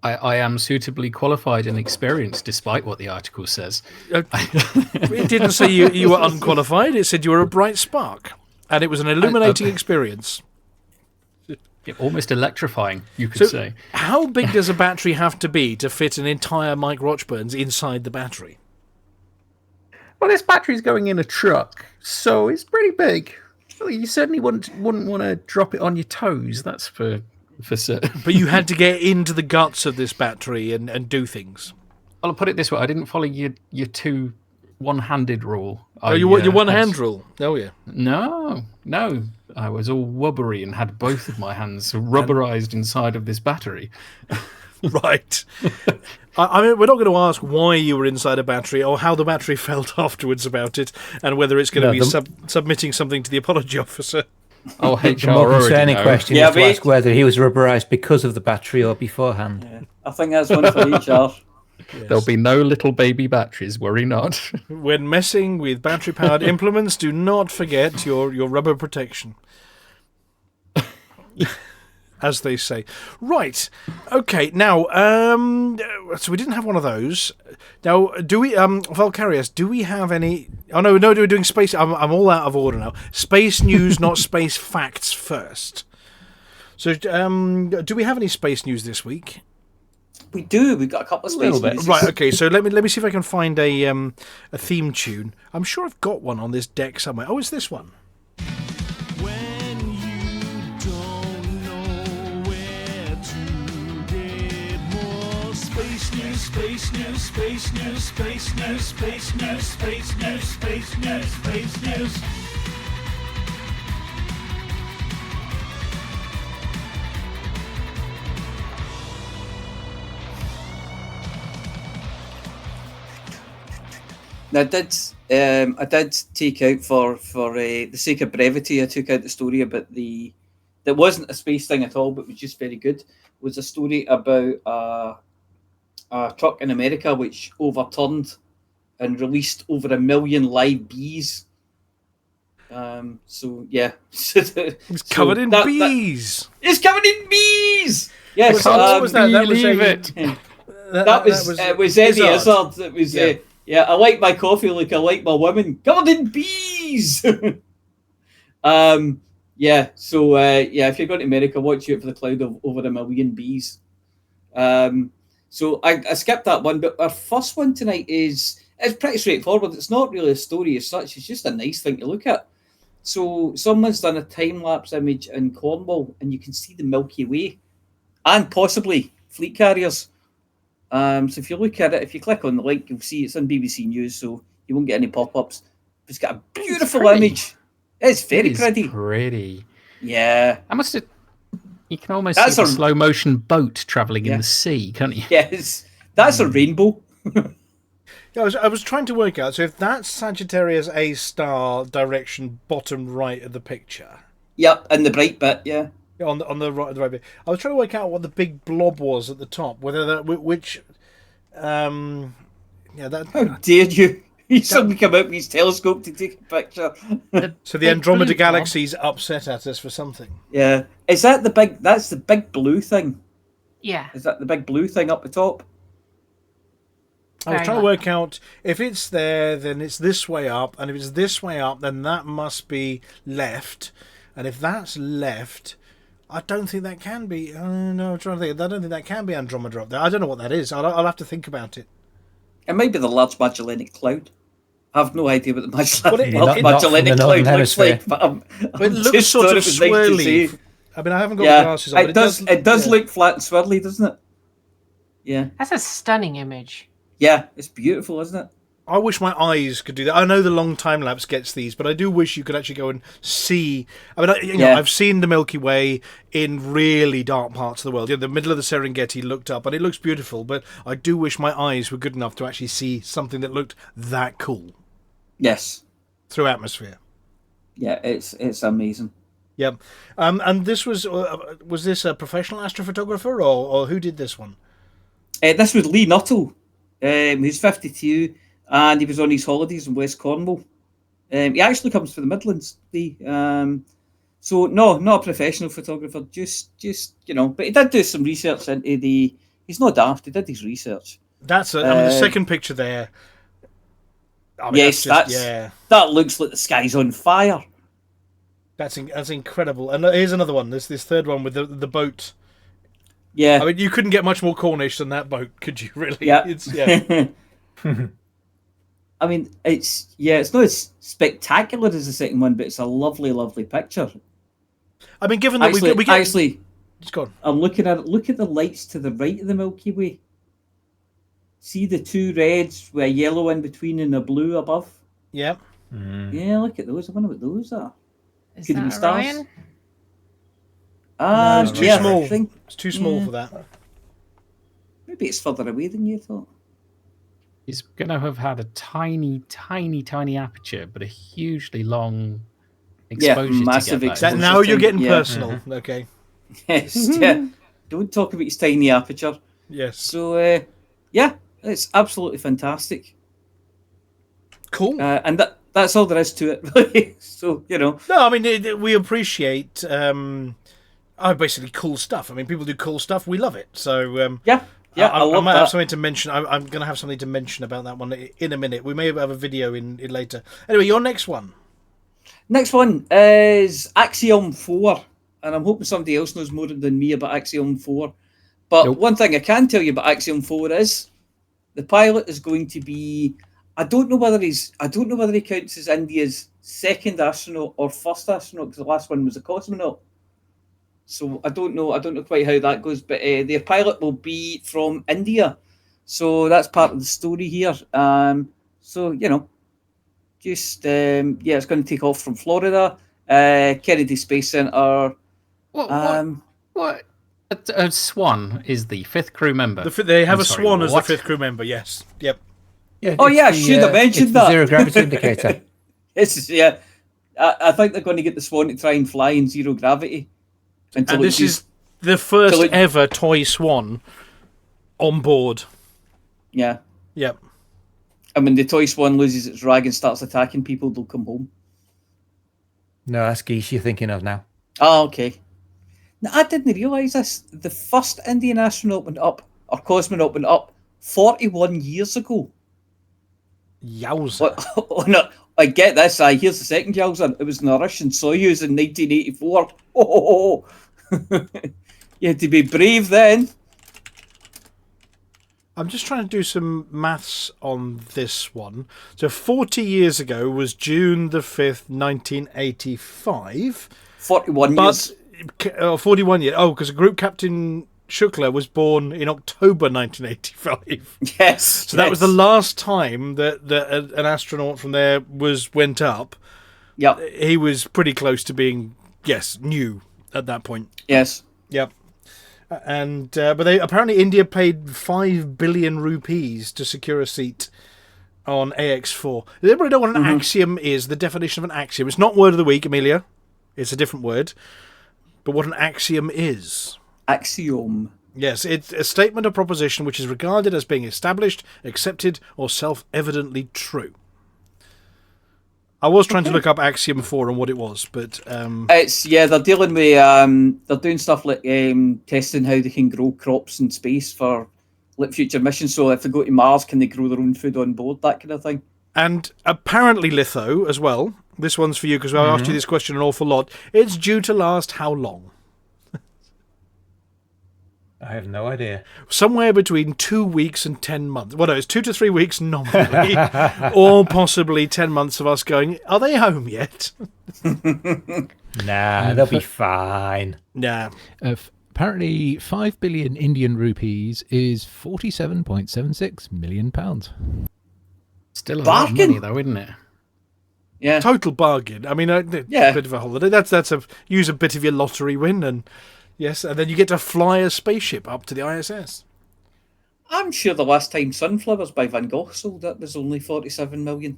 I am suitably qualified and experienced, despite what the article says. It didn't say you were unqualified, it said you were a bright spark. And it was an illuminating experience. Yeah, almost electrifying, you could say. How big does a battery have to be to fit an entire Mike Rochburns inside the battery? Well, this battery's going in a truck, so it's pretty big. Well, you certainly wouldn't want to drop it on your toes, that's for certain. But you had to get into the guts of this battery and do things. Well, I'll put it this way, I didn't follow your two one-handed rule. Your one-hand rule? Oh, yeah. No. I was all wobbly and had both of my hands rubberized inside of this battery. Right. I mean, we're not going to ask why you were inside a battery or how the battery felt afterwards about it and whether it's going to be submitting something to the apology officer. Oh, HR the more concerning question is to ask whether he was rubberized because of the battery or beforehand. Yeah, I think that's one for HR. Yes. There'll be no little baby batteries, worry not. When messing with battery-powered implements, do not forget your rubber protection. As they say. Right. Okay, now, so we didn't have one of those. Now, do we, Vulkarius, do we have any... Oh, no, we're doing space... I'm all out of order now. Space news, not space facts first. So, do we have any space news this week? We do. We've got a couple of space news. Right, okay, so let me see if I can find a theme tune. I'm sure I've got one on this deck somewhere. Oh, it's this one. Space news, space news, space news, space news, space news, space news, space news. Now, I did take out for the sake of brevity. I took out the story about that wasn't a space thing at all, but was just very good. It was a story about a truck in America which overturned and released over 1 million live bees. So yeah, it's covered in bees. It's covered in bees. Yes, what was that? That was it. It was Eddie Izzard. It was I like my coffee like I like my women. Covered in bees. So if you're going to America, watch out for the cloud of over 1 million bees. So I skipped that one, but our first one tonight it's pretty straightforward. It's not really a story as such. It's just a nice thing to look at. So someone's done a time-lapse image in Cornwall, and you can see the Milky Way and possibly fleet carriers. So if you look at it, if you click on the link, you'll see it's on BBC News, so you won't get any pop-ups. It's got a beautiful image. It's very pretty. Pretty. Yeah. You can almost That's see the a- slow motion boat travelling Yeah. in the sea, can't you? Yes, that's a rainbow. Yeah, I was trying to work out. So if that's Sagittarius A star direction, bottom right of the picture, Yep, and the bright bit, yeah. on the right bit, I was trying to work out what the big blob was at the top. Whether that that. How dare you? He's suddenly come out with his telescope to take a picture. So the big Andromeda blue Galaxy's upset at us for something. Yeah. Is that the big... That's the big blue thing. Yeah. Is that the big blue thing up the top? I was Very trying to much. work out if it's there, then it's this way up, and if it's this way up, then that must be left, and if that's left, I don't think that can be. No, I'm trying to think. I don't think that can be Andromeda up there. I don't know what that is. I'll have to think about it. It might be the Large Magellanic Cloud. I have no idea what the Well, it- Large not from the Magellanic Northern Cloud looks Hemisphere. like, but I'm It looks just sort thought of it was nice to swirly. see. I mean, I haven't got Yeah, my glasses on. it does. It does yeah. look flat and swirly, doesn't it? Yeah, That's a stunning image. yeah, it's beautiful, isn't it? I wish my eyes could do that. I know the long time lapse gets these, but I do wish you could actually go and see. I mean, you know, Yeah. I've seen the Milky Way in really dark parts of the world. You know, the middle of the Serengeti looked up, and it looks beautiful. But I do wish my eyes were good enough to actually see something that looked that cool Yes. through atmosphere. Yeah, it's amazing. Yep. And this was this a professional astrophotographer or who did this one? This was Lee Nuttall. He's 52, and he was on his holidays in West Cornwall. He actually comes from the Midlands, Lee. So no, not a professional photographer. Just but he did do some research into the. He's not daft. He did his research. That's I mean, the second picture there. I mean, Yes, that looks like the sky's on fire. That's incredible. And here's another one. There's this third one with the boat. Yeah. I mean, you couldn't get much more Cornish than that boat, could you? Really? Yeah. Yeah. I mean, it's not as spectacular as the second one, but it's a lovely, lovely picture. I mean, given that we get Actually, it's gone. I'm looking at it. Look at the lights to the right of the Milky Way. See the two reds with a yellow in between and a blue above? Yeah. Yeah, look at those. I wonder what those are. Is Could it be that stars? Orion? No, it's too yeah, small. I think It's too small Yeah. for that. maybe it's further away than you thought. He's going to have had a tiny, tiny, tiny aperture, but a hugely long exposure massive to get exposure. that. Now you're getting Yeah. personal. Okay. Yes, yeah. Don't talk about his tiny aperture. Yes. So, yeah, it's absolutely fantastic. Cool. And that's all there is to it, really. So, No, I mean, we appreciate basically cool stuff. I mean, people do cool stuff. We love it. So, yeah, I love might that. have something to mention. I'm going to have something to mention about that one in a minute. We may have a video in later. Anyway, your next one. Next one is Axiom 4. And I'm hoping somebody else knows more than me about Axiom 4. But one thing I can tell you about Axiom 4 is the pilot is going to be... I don't know whether he counts as India's second astronaut or first astronaut, because the last one was a cosmonaut. So I don't know quite how that goes, but their pilot will be from India. So that's part of the story here. So, it's going to take off from Florida, Kennedy Space Center. What? A swan is the fifth crew member. They have I'm a sorry, swan as the what? fifth crew member. Yes. Yep. Yeah, Oh, it's yeah, I should have mentioned it's the that. zero gravity indicator. I think they're going to get the swan to try and fly in zero gravity. And this is the first ever toy swan on board. Yeah. Yep. And when the toy swan loses its rag and starts attacking people, they'll come home. No, that's geese you're thinking of now. Oh, okay. Now, I didn't realise this. The first Indian astronaut went up, or cosmonaut went up, 41 years ago. Yowza. No, I get this. Here's the second yowza. It was in a Russian Soyuz in 1984. Oh. You had to be brave then. I'm just trying to do some maths on this one. So 40 years ago was June the 5th, 1985. 41 years. 41 years. Oh, because Group Captain Shukla was born in October 1985. Yes. So that was the last time that an astronaut from there went up. Yep. He was pretty close to being, new at that point. Yes. Yep. And but apparently India paid 5 billion rupees to secure a seat on AX4. Does everybody know what an axiom is? The definition of an axiom. It's not word of the week, Amelia. It's a different word. But what an axiom is. Axiom. Yes, it's a statement or proposition which is regarded as being established, accepted, or self-evidently true. I was trying to look up Axiom 4 and what it was, but... They're dealing with... they're doing stuff like testing how they can grow crops in space for future missions. So if they go to Mars, can they grow their own food on board? That kind of thing. And apparently, Litho, as well, this one's for you because I asked you this question an awful lot. It's due to last how long? I have no idea. Somewhere between 2 weeks and 10 months. Well, no, it's 2 to 3 weeks nominally, or possibly 10 months of us going, are they home yet? Nah, they'll be fine. Nah. Apparently, 5 billion Indian rupees is 47.76 million pounds. Still a lot of money, though, isn't it? Yeah. Total bargain. I mean, a bit of a holiday. That's use a bit of your lottery win and... Yes, and then you get to fly a spaceship up to the ISS. I'm sure the last time Sunflowers by Van Gogh sold that was only 47 million.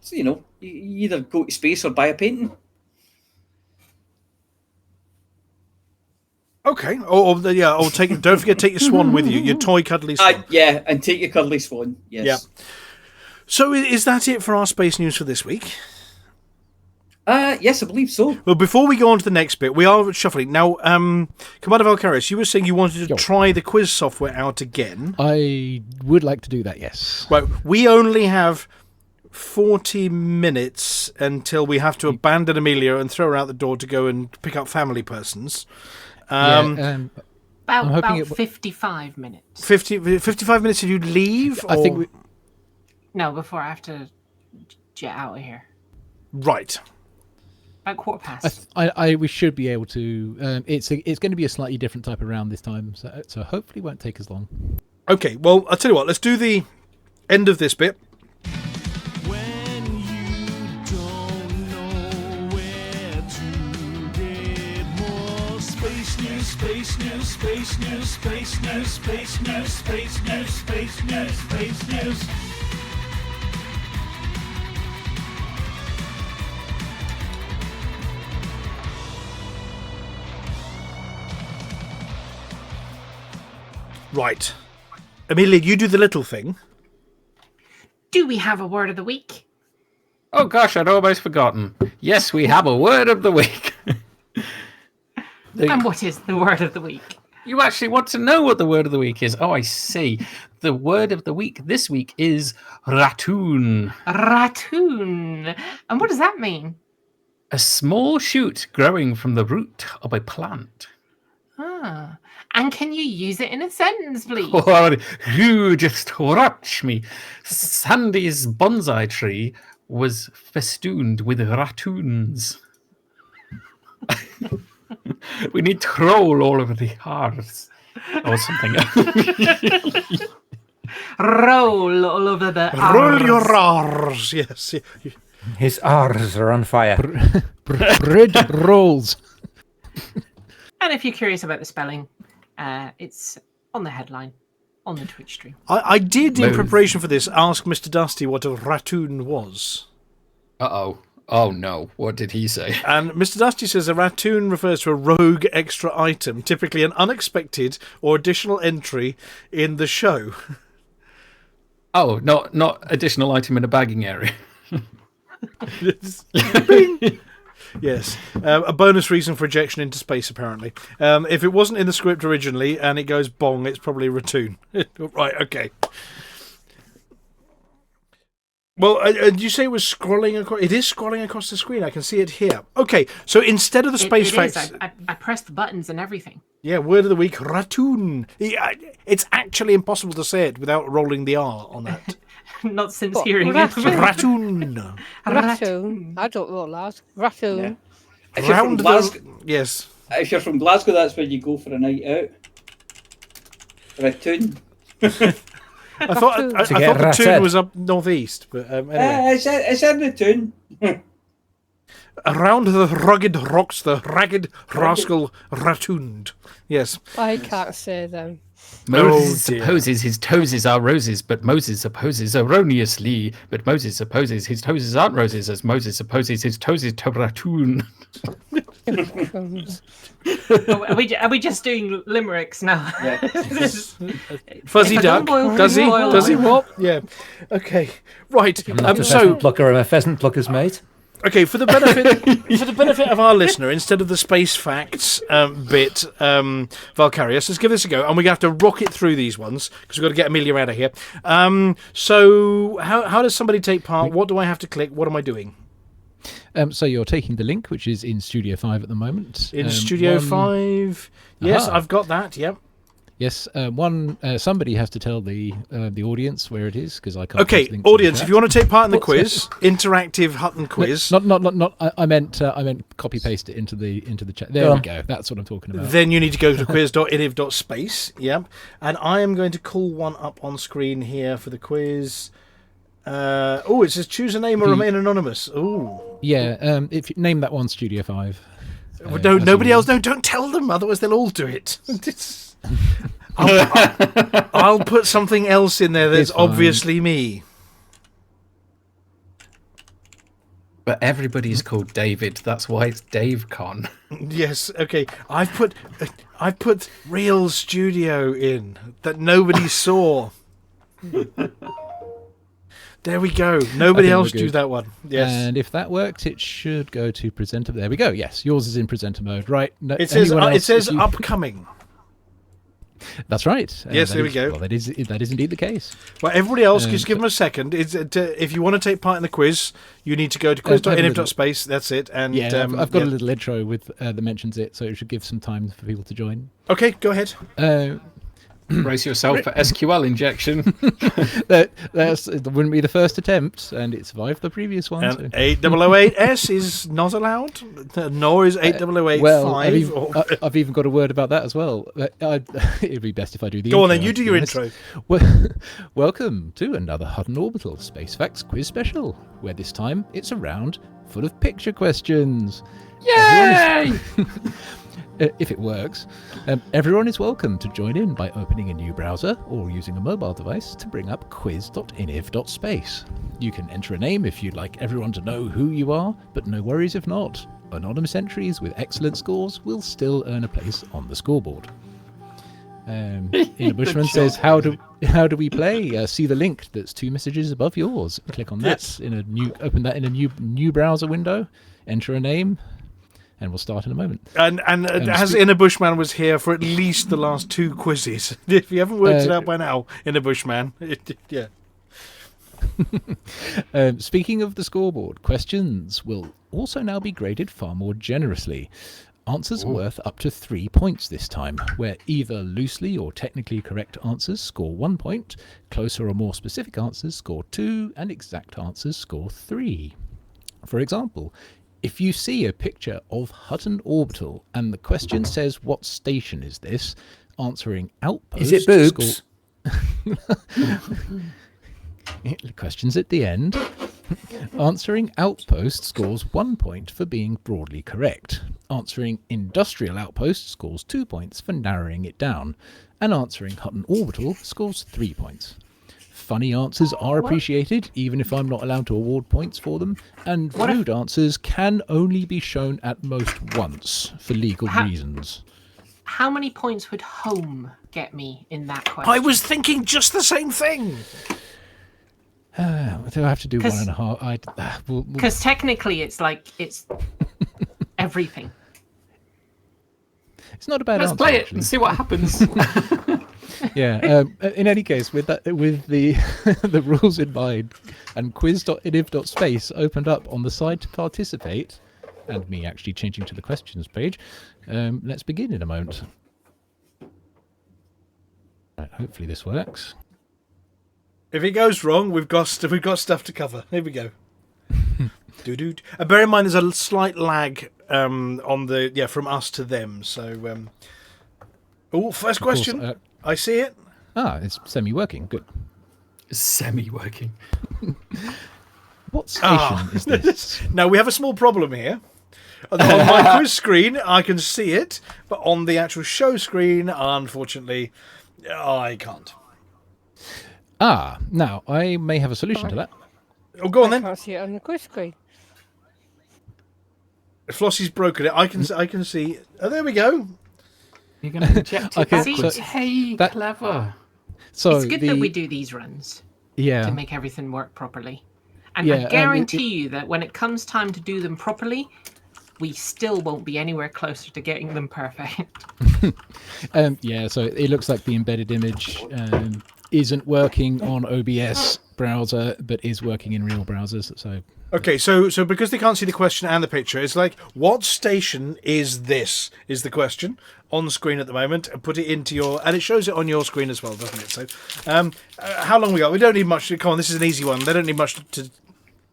So, you either go to space or buy a painting. Okay. Take. Don't forget to take your swan with you, your toy cuddly swan. And take your cuddly swan. Yes. Yeah. So is that it for our space news for this week? Yes, I believe so. Well, before we go on to the next bit, we are shuffling. Now, Commander Vulkarius, you were saying you wanted to try the quiz software out again. I would like to do that, yes. Right, we only have 40 minutes until we have to abandon Amelia and throw her out the door to go and pick up family persons. About 55 minutes. 55 minutes if you leave? I think No, before I have to jet out of here. Right. About 1:15. We should be able to. It's going to be a slightly different type of round this time, so hopefully it won't take as long. Okay, well, I'll tell you what. Let's do the end of this bit. When you don't know where to get more space news, space news, space news, space news, space news, space news, space news, space news. Right. Amelia, you do the little thing. Do we have a word of the week? Oh gosh, I'd almost forgotten. Yes, we have a word of the week. And what is the word of the week? You actually want to know what the word of the week is? Oh, I see. The word of the week this week is ratoon. Ratoon. And what does that mean? A small shoot growing from the root of a plant. Ah. And can you use it in a sentence, please? Oh, you just watch me. Sandy's bonsai tree was festooned with ratoons. We need to roll all over the R's or something. Roll all over the R's. Roll your R's, yes. His R's are on fire. Bread rolls. And if you're curious about the spelling, it's on the headline on the Twitch stream. I did, in preparation for this, ask Mr. Dusty what a ratoon was. Uh-oh. Oh, no. What did he say? And Mr. Dusty says a ratoon refers to a rogue extra item, typically an unexpected or additional entry in the show. Oh, not additional item in a bagging area. Yes. A bonus reason for ejection into space, apparently. If it wasn't in the script originally and it goes bong, it's probably a ratoon. Right, okay. Well, did you say it was scrolling across? It is scrolling across the screen. I can see it here. Okay, so instead of the space facts... I pressed the buttons and everything. Yeah, word of the week, ratoon. It's actually impossible to say it without rolling the R on that. Not since hearing it. Ratoon. Ratoon. I don't roll that. Ratoon. Yeah. If you're from Glasgow, yes. If you're from Glasgow, that's where you go for a night out. Ratoon. I thought the tune was up northeast, but anyway. It's in the tune. Around the rugged rocks, the ragged rascal rattooned. Yes. I can't say them. Moses dear. supposes his toes are roses, but Moses supposes erroneously. But Moses supposes his toes aren't roses, as Moses supposes his toes is to raccoon. Crumbs. Are we just doing limericks now? Fuzzy If I duck. don't boil Does he? oil, Does he I- what? Yeah. Okay. Right. A pheasant plucker and a pheasant plucker's mate. Okay, for the benefit of our listener, instead of the space facts bit, Vulkarius, let's give this a go, and we're going to have to rocket through these ones because we've got to get Amelia out of here. So, how does somebody take part? What do I have to click? What am I doing? So you're taking the link, which is in Studio 5 at the moment. In Studio 5? Yes, I've got that, yep. Yes, somebody has to tell the audience where it is, because I can't. Okay, post links in the audience, chat. if you want to take part in the quiz, interactive Hutton quiz, Not. I meant copy paste it into the chat. There we go. That's what I'm talking about. then you need to go to quiz.iniv.space, yep. And I am going to call one up on screen here for the quiz. It says choose a name or remain anonymous. Ooh. Yeah. If you name that one Studio 5. No, nobody else. No, don't tell them, otherwise they'll all do it. I'll put something else in there that's It's fine. obviously me. But everybody's called David. That's why it's Dave Con. Yes. Okay. I've put real studio in that nobody saw. There we go. Nobody think else we're do good. that one. Yes. And if that works, it should go to presenter. There we go. Yes, yours is in presenter mode. Right. No, It says anyone else, if you- upcoming. That's right. Yes, that there we is- go. Well, that is indeed the case. Well, everybody else, just give them a second. If you want to take part in the quiz, you need to go to quiz.iniv.space. That's it. And Yeah, I've got a little intro with that mentions it, so it should give some time for people to join. Okay, go ahead. Brace yourself for SQL injection. That wouldn't be the first attempt, and it survived the previous one. And so. 8008S is not allowed, nor is 8085. Well, I've even got a word about that as well. It'd be best if I do the Go on intro, then, you to do be your honest. intro. Welcome to another Hutton Orbital Space Facts Quiz Special, where this time it's a round full of picture questions. Yay! If it works, everyone is welcome to join in by opening a new browser or using a mobile device to bring up quiz.iniv.space. You can enter a name if you'd like everyone to know who you are, but no worries if not. Anonymous entries with excellent scores will still earn a place on the scoreboard. Ina Bushman says, "How do we play? See the link that's 2 messages above yours. Click on that open that in a new browser window. Enter a name." And we'll start in a moment. And as Inner Bushman was here for at least the last 2 quizzes. If you haven't worked it out by now, Inner Bushman, yeah. Speaking of the scoreboard, questions will also now be graded far more generously. Answers are worth up to 3 points this time, where either loosely or technically correct answers score 1 point, closer or more specific answers score 2, and exact answers score 3. For example, if you see a picture of Hutton Orbital and the question says, "What station is this?" answering outpost... Is it boobs? Questions at the end. Answering outpost scores 1 point for being broadly correct. Answering industrial outpost scores 2 points for narrowing it down. And answering Hutton Orbital scores 3 points. Funny answers are appreciated, even if I'm not allowed to award points for them, and rude answers can only be shown at most once for legal reasons. How many points would home get me in that question? I was thinking just the same thing. Do I have to do 1.5? Because technically it's everything. It's not a bad Let's answer. play it actually. and see what happens. Yeah. In any case, with the the rules in mind, and quiz.iniv.space opened up on the side to participate, and me actually changing to the questions page. Let's begin in a moment. Right, hopefully this works. If it goes wrong, we've got stuff to cover. Here we go. And bear in mind, there's a slight lag on the from us to them. So, first question. Course, I see it. It's semi-working. Good. Semi-working. What station is this? Now, we have a small problem here. On my quiz screen, I can see it, but on the actual show screen, unfortunately, I can't. Now, I may have a solution to that. Oh, go on I then. can't see it on the quiz screen. Flossie's broken it. I can see. Oh, there we go. You're going to inject it Okay, backwards. so Hey, that- clever. So It's good that we do these runs Yeah. to make everything work properly. And Yeah, I guarantee you that when it comes time to do them properly, we still won't be anywhere closer to getting them perfect. So it looks like the embedded image isn't working on OBS browser, but is working in real browsers. So Okay, so because they can't see the question and the picture, it's like, what station is this? Is the question on screen at the moment? And put it into and it shows it on your screen as well, doesn't it? So, how long we got? We don't need much. Come on, this is an easy one. They don't need much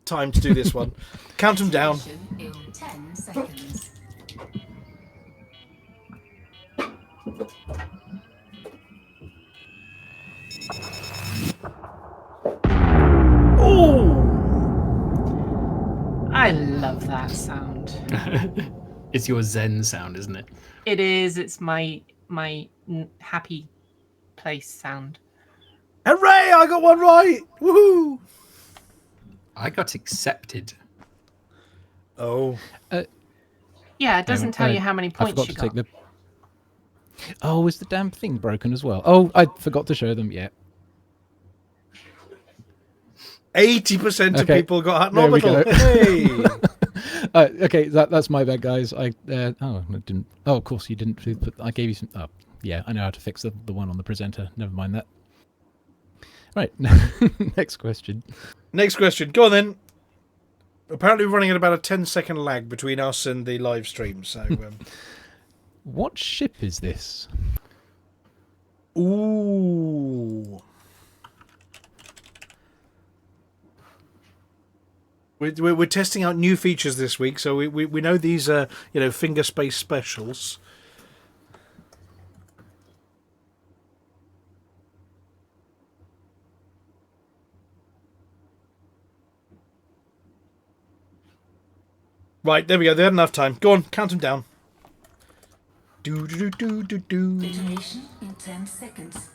time to do this one. Count them down. In 10 seconds. I love that sound. It's your Zen sound, isn't it? It is. It's my happy place sound. Hooray! I got one right. Woohoo! I got accepted. Oh. Yeah, it doesn't tell you how many I points forgot you to got. take the. Oh, is the damn thing broken as well? Oh, I forgot to show them. Yeah. 80% of Okay, people got Hutton there we Orbital. go. Hey! Okay, that's my bad, guys. I didn't. Oh, of course you didn't. Put, I gave you some. Oh, yeah, I know how to fix the one on the presenter. Never mind that. Right, next question. Next question. Go on then. Apparently we're running at about a 10-second lag between us and the live stream. So, What ship is this? ooh. We're testing out new features this week, so we know these are finger space specials. Right, there we go. They had enough time. Go on, count them down. Do do do do do. Detonation in 10 seconds.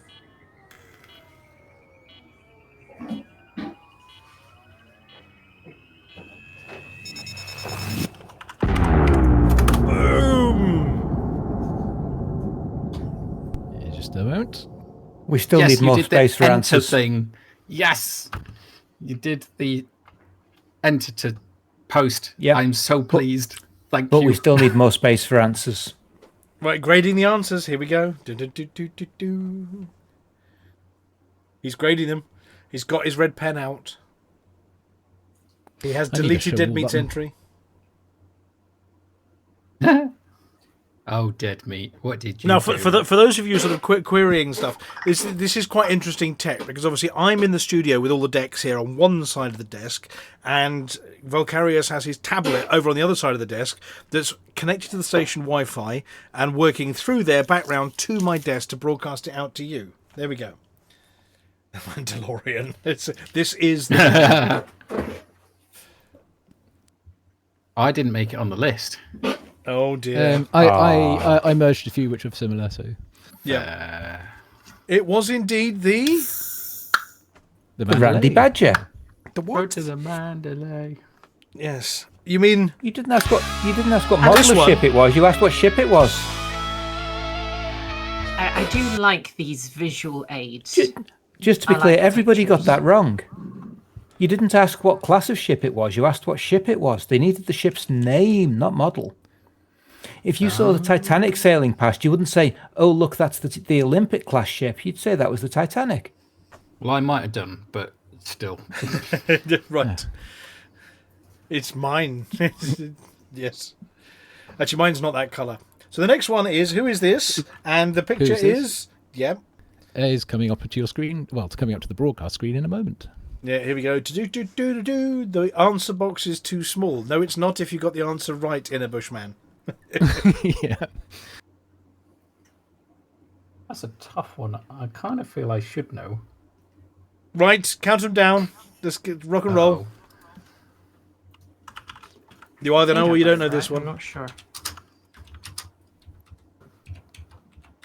Boom! Just a moment. We still Yes, need you more did space the for enter answers. thing. Yes, you did the enter to post. Yep. I'm so pleased. Thank But you. we still need more space for answers. Right, grading the answers. Here we go. Do, do, do, do, do, do. He's grading them. He's got his red pen out. He has I need a deleted shovel Dead Meat's button. entry. Oh, dead meat. What did you Now, do? for those of you sort of querying stuff, this is quite interesting tech, because obviously I'm in the studio with all the decks here on one side of the desk, and Vulkarius has his tablet over on the other side of the desk that's connected to the station Wi-Fi and working through their background to my desk to broadcast it out to you. There we go. My DeLorean. This is the I didn't make it on the list. Oh dear. I merged a few which are similar. So Yeah. It was indeed the the Randy Mandalay. Badger. the Go what? to the Mandalay. Yes. You mean You didn't ask what this model of one. ship it was. You asked what ship it was. I do like these visual aids. Just to be I like clear, the everybody got pictures. that wrong. You didn't ask what class of ship it was. You asked what ship it was. They needed the ship's name, not model. If you saw the Titanic sailing past, you wouldn't say, "Oh, look, that's the Olympic class ship." You'd say that was the Titanic. Well, I might have done, but still. right? It's mine. Yes. Actually, mine's not that colour. So the next one is, who is this? And the picture Who's this? is, yeah, Is coming up to your screen. Well, it's coming up to the broadcast screen in a moment. yeah. Here we go. Do. The answer box is too small. No, it's not. If you got the answer right, Inner Bushman. Yeah. That's a tough one. I kind of feel I should know. Right, count them down. Let's get rock and roll. You either know or you don't know this I'm one. not sure.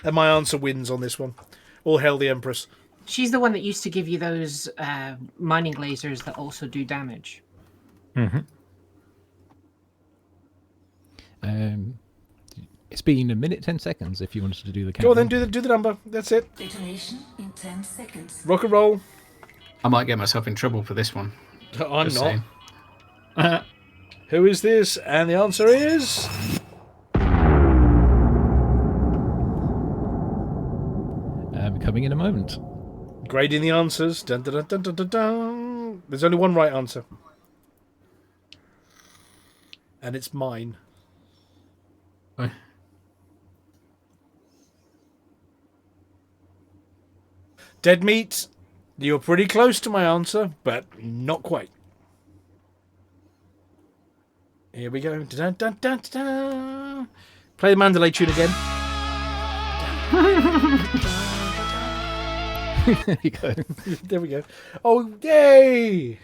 And my answer wins on this one. All hail the Empress. She's the one that used to give you those mining lasers that also do damage. Mm-hmm. It's been 1 minute 10 seconds if you wanted to do the countdown. Go on then, do the number. That's it. Detonation in 10 seconds. Rock and roll. I might get myself in trouble for this one. I'm Just not. saying. Who is this? And the answer is... Coming in a moment. Grading the answers. Dun, dun, dun, dun, dun, dun. There's only one right answer. And it's mine. Oi. Dead meat. You're pretty close to my answer, but not quite. Here we go. Dun, dun, dun, dun, dun. Play the Mandalay tune again. There you go. There we go. Oh, yay!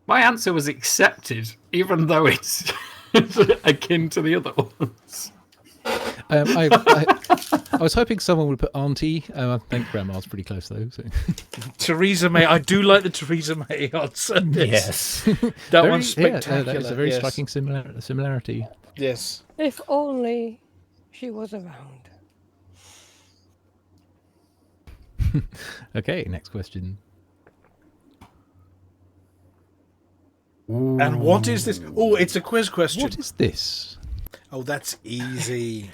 My answer was accepted, even though it's akin to the other ones. I was hoping someone would put Auntie. I think Grandma's pretty close though. So. Theresa May. I do like the Theresa May answer. Yes. That one's spectacular. That is a very yes. striking similarity. Yes. If only she was around. Okay, next question. And what is this? Oh, it's a quiz question. What is this? Oh, that's easy.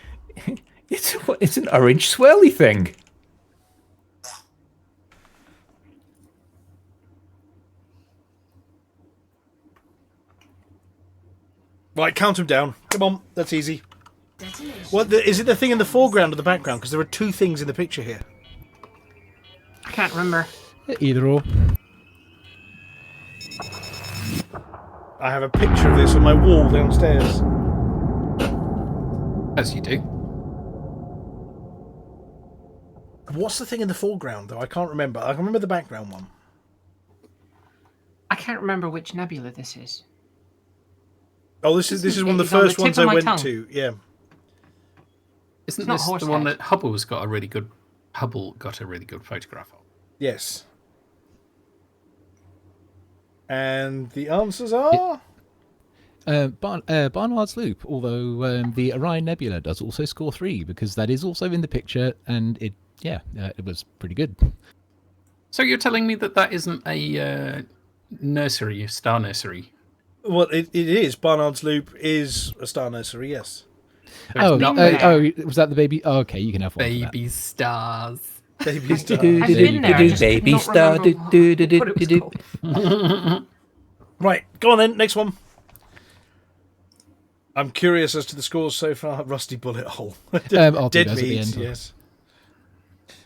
It's an orange swirly thing. Right, count them down. Come on, that's easy. Detonation. What is it? The thing in the foreground or the background? Because there are two things in the picture here. I can't remember. Either or. I have a picture of this on my wall downstairs. As you do. What's the thing in the foreground, though? I can't remember. I can remember the background one. I can't remember which nebula this is. Oh, this is one of the It's on the first tip ones of I my went tongue. to. Yeah. Isn't not this the Horsehead. one that Hubble's got a really good... Hubble got a really good photograph of? Yes. And the answers are... Barnard's Loop, although the Orion Nebula does also score 3 because that is also in the picture, and it was pretty good. So you're telling me that isn't a nursery, a star nursery? Well, it is. Barnard's Loop is a star nursery, yes. So it's not Was that the baby? Oh, okay, you can have one. baby stars. Baby star. I've been there, I just Baby not star. remember what it was called. Right, go on then. Next one. I'm curious as to the scores so far. Rusty bullet hole. I'll do Dead those at the meat, end. yes.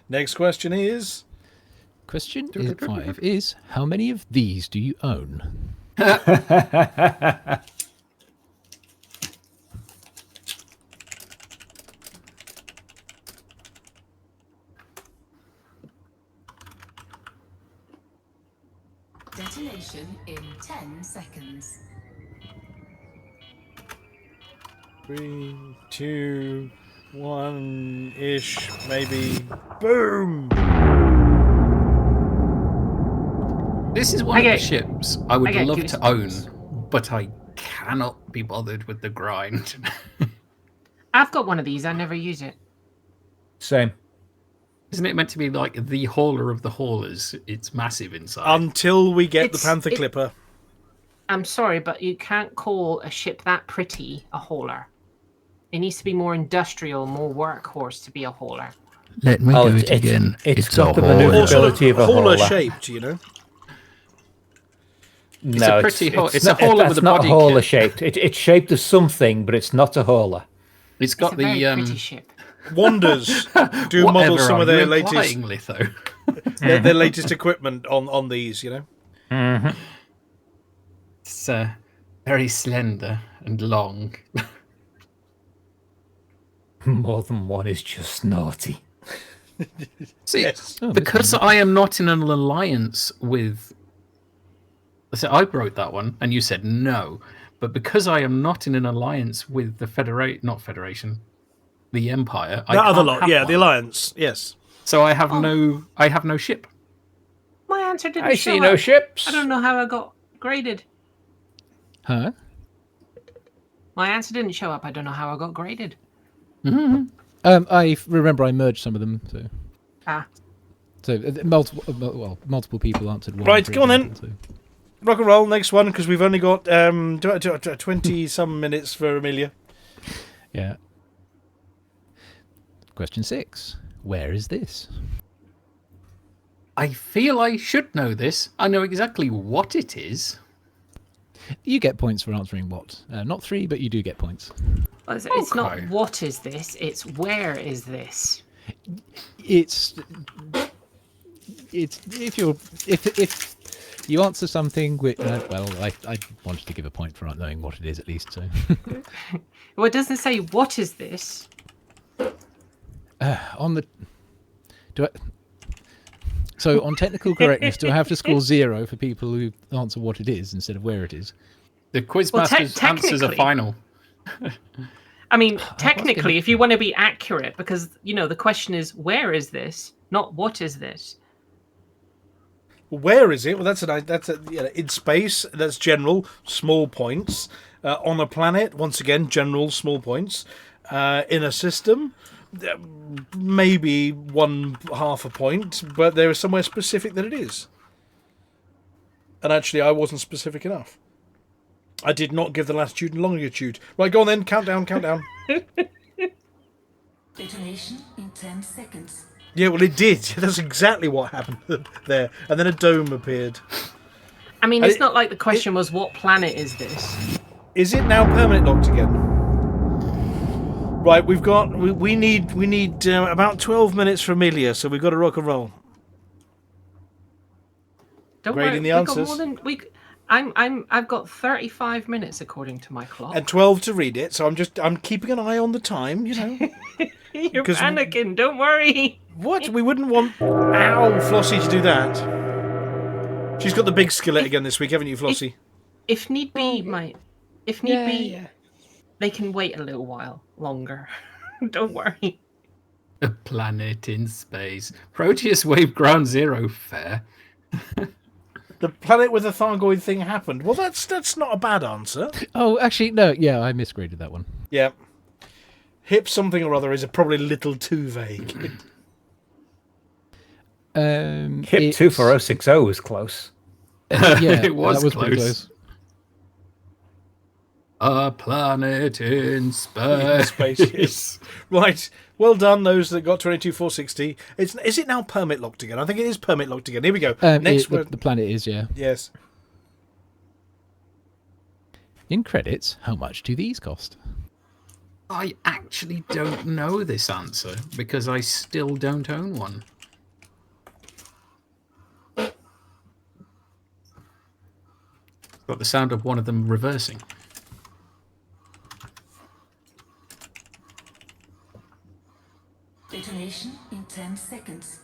Next question is... Question 5 is, how many of these do you own? Detonation in 10 seconds. 3, 2, 1-ish, maybe. Boom! This is one I of the get- ships I would I get love to own, goosebumps. but I cannot be bothered with the grind. I've got one of these. I never use it. Same. Isn't it meant to be like the hauler of the haulers? It's massive inside. Until we get It's- the Panther it- Clipper. I'm sorry, but you can't call a ship that pretty a hauler. It needs to be more industrial, more workhorse to be a hauler. Let me Oh, it's got the maneuverability of a hauler hauler. shaped, you know. No, a pretty haul- it's a not, hauler that's with a not body hauler kit. shaped. It's shaped as something, but it's not a hauler. It's It's got a very the pretty ship. Wonders do model whatever some are of their you latest implying, Litho? their latest equipment on these, you know. Mm-hmm. It's very slender and long. More than one is just naughty. See, Yes. because I am not in an alliance with... So I wrote that one, and you said no. But because I am not in an alliance with the the Empire, I That other can't lot, have yeah, one. the Alliance, yes. So I have no ship. My answer didn't I show see no up. ships. I don't know how I got graded. Huh? My answer didn't show up. I don't know how I got graded. I remember I merged some of them. So multiple people answered one. Right, for go on then. example, so. Rock and roll, next one, because we've only got 20-some minutes for Amelia. Yeah. Question 6. Where is this? I feel I should know this. I know exactly what it is. You get points for answering what. Not 3, but you do get points. Well, it's not what is this, it's where is this. It's if you answer something which I wanted to give a point for not knowing what it is at least. So Well, it doesn't say what is this. So on technical correctness, do I have to score 0 for people who answer what it is instead of where it is? The Quizmaster's answers are final. I mean, technically, if you want to be accurate, because, the question is, where is this, not what is this? Where is it? Well, that's in space. That's general, small points. On a planet, once again, general, small points. In a system, maybe 1/2 a point, but there is somewhere specific that it is. And actually, I wasn't specific enough. I did not give the latitude and longitude. Right, go on then. Countdown. Detonation in 10 seconds. Yeah, well, it did. That's exactly what happened there. And then a dome appeared. I mean, it's not like the question was, what planet is this? Is it now permanent locked again? Right, we need about 12 minutes for Amelia, so we've got to rock and roll. Don't Grading worry, the we've got answers. more than I've got 35 minutes according to my clock. And 12 to read it, so I'm keeping an eye on the time, You're panicking, don't worry. What? We wouldn't want Flossie to do that. She's got the big skillet again this week, haven't you, Flossie? If need be, they can wait a little while longer. Don't worry. A planet in space. Proteus wave ground zero. Fair. The planet with the Thargoid thing happened. Well, that's not a bad answer. Oh, actually, no. Yeah, I misgraded that one. Yeah. Hip something or other is probably a little too vague. Hip 24060 was close. Yeah, It was that was pretty close. close. A planet in space. Yes. Right. Well done, those that got 22460. Is it now permit locked again? I think it is permit locked again. Here we go. Next the planet is, yeah. Yes. In credits, how much do these cost? I actually don't know this answer because I still don't own one. Got the sound of one of them reversing. Detonation in 10 seconds.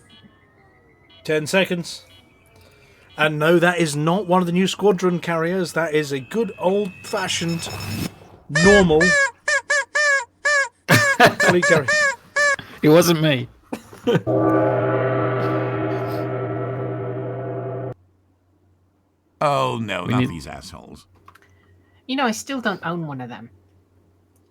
10 seconds. And no, that is not one of the new squadron carriers. That is a good old-fashioned, normal fleet carrier. It wasn't me. Oh, no, not these assholes. I still don't own one of them.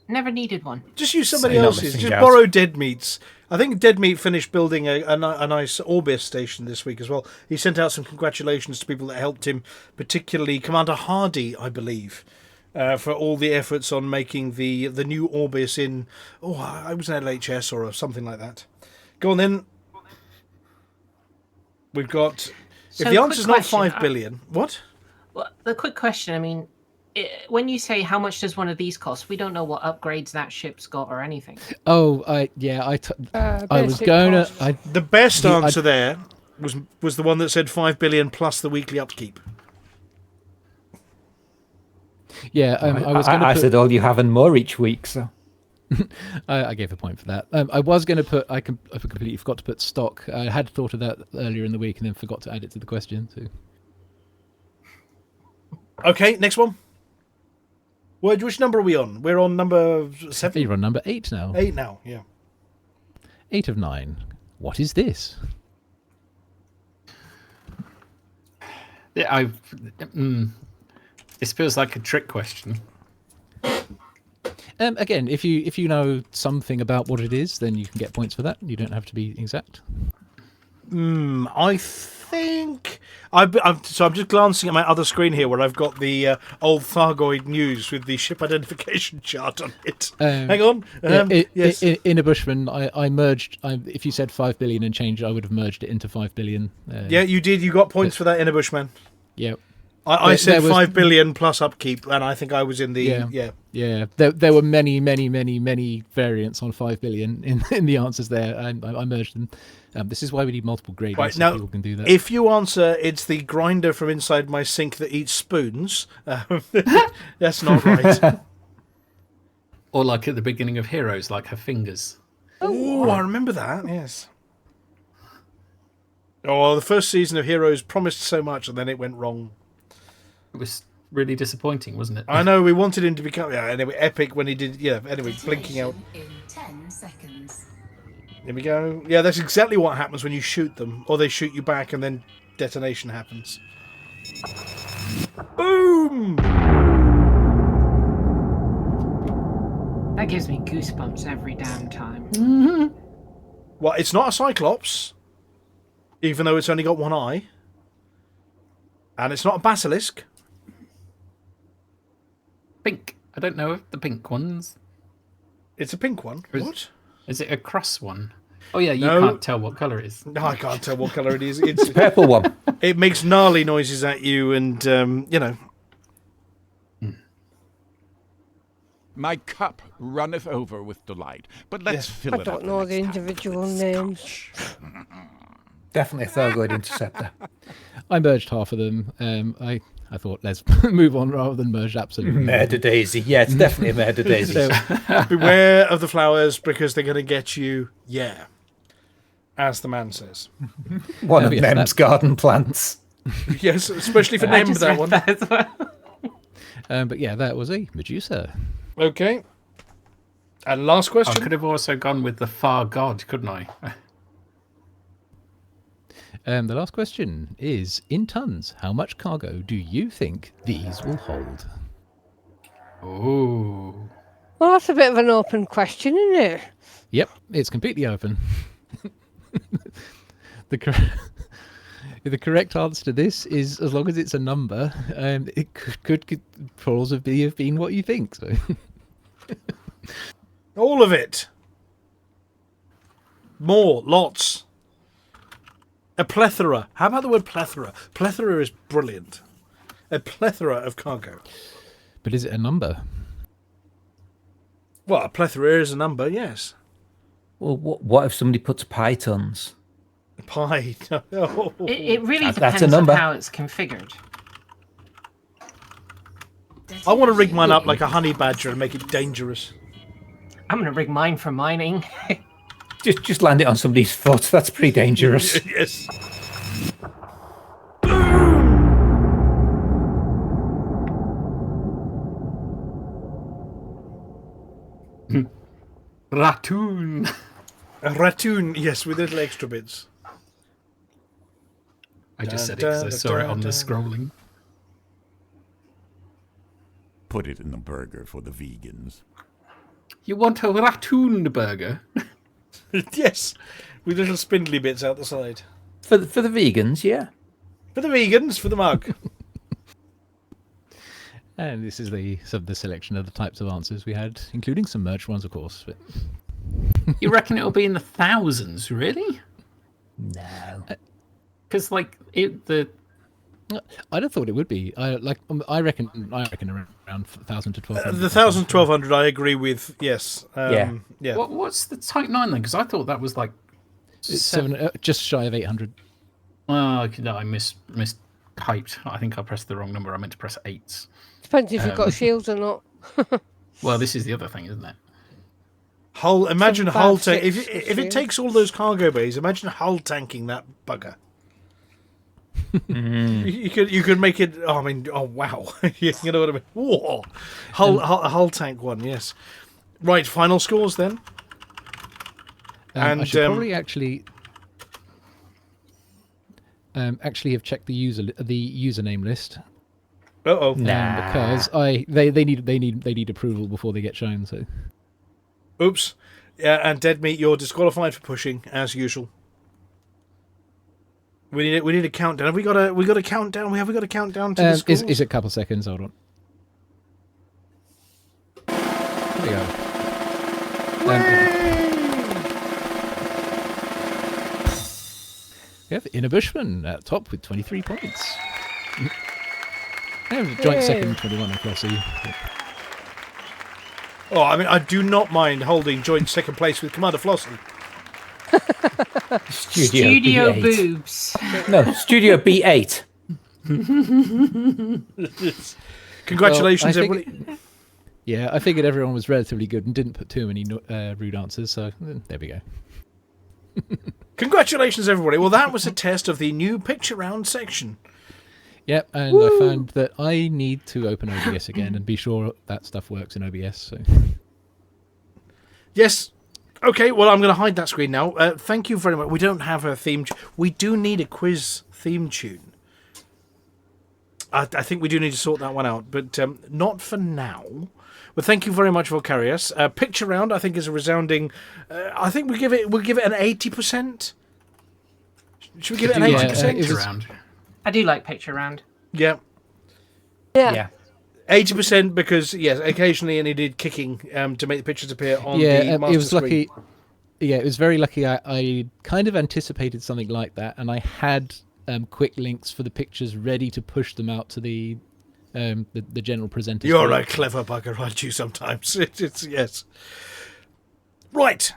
Never needed one. Just use somebody So you're not else's. missing Just out. borrow Dead Meat's. I think Dead Meat finished building a nice Orbis station this week as well. He sent out some congratulations to people that helped him, particularly Commander Hardy, I believe, for all the efforts on making the new Orbis in... Oh, I was an LHS or something like that. Go on then. We've got... So, if the quick answer's not question, 5 billion... What? Well, the quick question, I mean, when you say how much does one of these cost, we don't know what upgrades that ship's got or anything. Oh, I was basic going costs. to... The best answer there was the one that said 5 billion plus the weekly upkeep. Yeah, I was going to I put... said all you have and more each week, so... I gave a point for that. I was going to put... I completely forgot to put stock. I had thought of that earlier in the week and then forgot to add it to the question, too. Okay, next one. Which number are we on? We're on number 7? You're on number 8 now. 8 now, yeah. 8 of 9. What is this? Yeah, this feels like a trick question. Again, if you know something about what it is, then you can get points for that. You don't have to be exact. I think I'm just glancing at my other screen here, where I've got the old Thargoid news with the ship identification chart on it. Hang on. Yes. In a Bushman, I merged. If you said 5 billion and change, I would have merged it into 5 billion. Yeah, you did. You got points for that in a Bushman. Yeah. I said 5 billion plus upkeep, and I think I was in the yeah. There were many variants on 5 billion in the answers there. I merged them. This is why we need multiple gradings, right, so now, people can do that. If you answer, it's the grinder from inside my sink that eats spoons. That's not right. Or like at the beginning of Heroes, like her fingers. Oh, I remember that. Yes. Oh, the first season of Heroes promised so much, and then it went wrong. It was really disappointing, wasn't it? I know, we wanted him to become anyway epic when he did. Yeah, anyway, blinking out. In 10 seconds. Here we go. Yeah, that's exactly what happens when you shoot them, or they shoot you back, and then detonation happens. Boom! That gives me goosebumps every damn time. Well, it's not a Cyclops, even though it's only got one eye, and it's not a basilisk. Pink. I don't know the pink ones. It's a pink one. What? Is it a cross one? Oh yeah, you No. can't tell what colour it is. No, I can't tell what colour it is. It's Purple one. It makes gnarly noises at you, and you know. My cup runneth over with delight, but let's fill I it up. don't know the individual names. Definitely a Thargoid interceptor. I merged half of them. I thought let's move on rather than merge absolutely. Murder Daisy. Yeah, it's definitely a Murder Daisy. Beware of the flowers, because they're going to get you. Yeah, as the man says. One of yes, them's garden plants. Yes, especially for Nem, that one. That as well. But yeah, that was a Medusa. Okay. And last question. I could have also gone with the Far God, couldn't I? The last question is, in tons, how much cargo do you think these will hold? Ooh. Well, that's a bit of an open question, isn't it? Yep, it's completely open. The correct answer to this is, as long as it's a number, it could plausibly have been what you think. So. All of it. More. Lots. A plethora. How about the word plethora? Plethora is brilliant. A plethora of cargo. But is it a number? Well, a plethora is a number, yes. Well, what if somebody puts pi tons? Pi. Oh. It really That's depends a number. on how it's configured. I want to rig mine up like a honey badger and make it dangerous. I'm going to rig mine for mining. Just land it on somebody's foot. That's pretty dangerous. Yes. Ratoon. A ratoon, yes, with little extra bits. I just said it because I saw it on the scrolling. Put it in the burger for the vegans. You want a ratoon burger? Yes, with little spindly bits out the side. For the vegans, yeah. For the vegans, for the mug. And this is the selection of the types of answers we had, including some merged ones, of course. But... You reckon it'll be in the thousands, really? No. Because like I'd have thought it would be. I reckon around 1,000 to 1,200. The 1,000, 1,200, I agree with. Yes. Yeah. What's the Type 9 then? Because I thought that was like It's just shy of 800. Oh, no, I mistyped. I think I pressed the wrong number. I meant to press 8s. Depends if you've got shields or not. Well, this is the other thing, isn't it? Imagine Some hull bad tank. fix If for it takes all those cargo bays, imagine hull tanking that bugger. You could make it. Oh, I mean, oh wow, you know what I mean? Whoa, hull tank one, yes. Right, final scores then. And I should probably actually have checked the username list. Because they need approval before they get shown. So, oops, yeah, and Dead Meat, you're disqualified for pushing as usual. We need a countdown. Have we got a countdown? Have we got a countdown to the scores? Is it a couple seconds? Hold on. There we go. We have Inner Bushman at top with 23 points. And joint second, 21 on Flossy. Oh, I mean, I do not mind holding joint second place with Commander Flossy. Studio boobs. No, Studio B8. Congratulations, everybody. Yeah, I figured everyone was relatively good and didn't put too many rude answers, so there we go. Congratulations, everybody. Well, that was a test of the new picture round section. Yep, and I found that I need to open OBS again and be sure that stuff works in OBS. So. Yes. Okay, well, I'm going to hide that screen now. Thank you very much. We don't have a theme. We do need a quiz theme tune. I think we do need to sort that one out, but not for now. But thank you very much, Vulkarius. Picture round, I think, is a resounding. I think we'll give it an 80%. Should we give it an 80%? Picture round. I do like picture round. Yeah. Yeah. 80% because, yes, occasionally it needed kicking to make the pictures appear on the master it was screen. lucky. Yeah, it was very lucky. I kind of anticipated something like that, and I had quick links for the pictures ready to push them out to the general presenter. You're a clever bugger, aren't you, sometimes? It's yes. Right.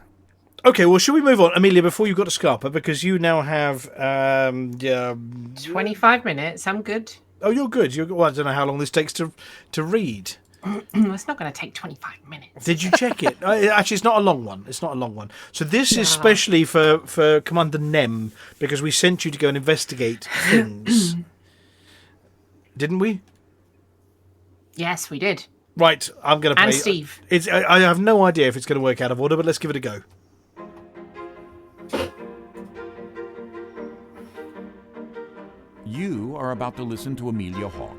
Okay, well, should we move on? Amelia, before you got to Scarpa, because you now have... 25 minutes, I'm good. Oh, you're good. Well, I don't know how long this takes to read. It's not going to take 25 minutes. Did you check it? Actually, it's not a long one. It's not a long one. So this is specially for Commander Nem, because we sent you to go and investigate things. Didn't we? Yes, we did. Right, I'm going to play. And Steve. I have no idea if it's going to work out of order, but let's give it a go. You are about to listen to Amelia Hawke.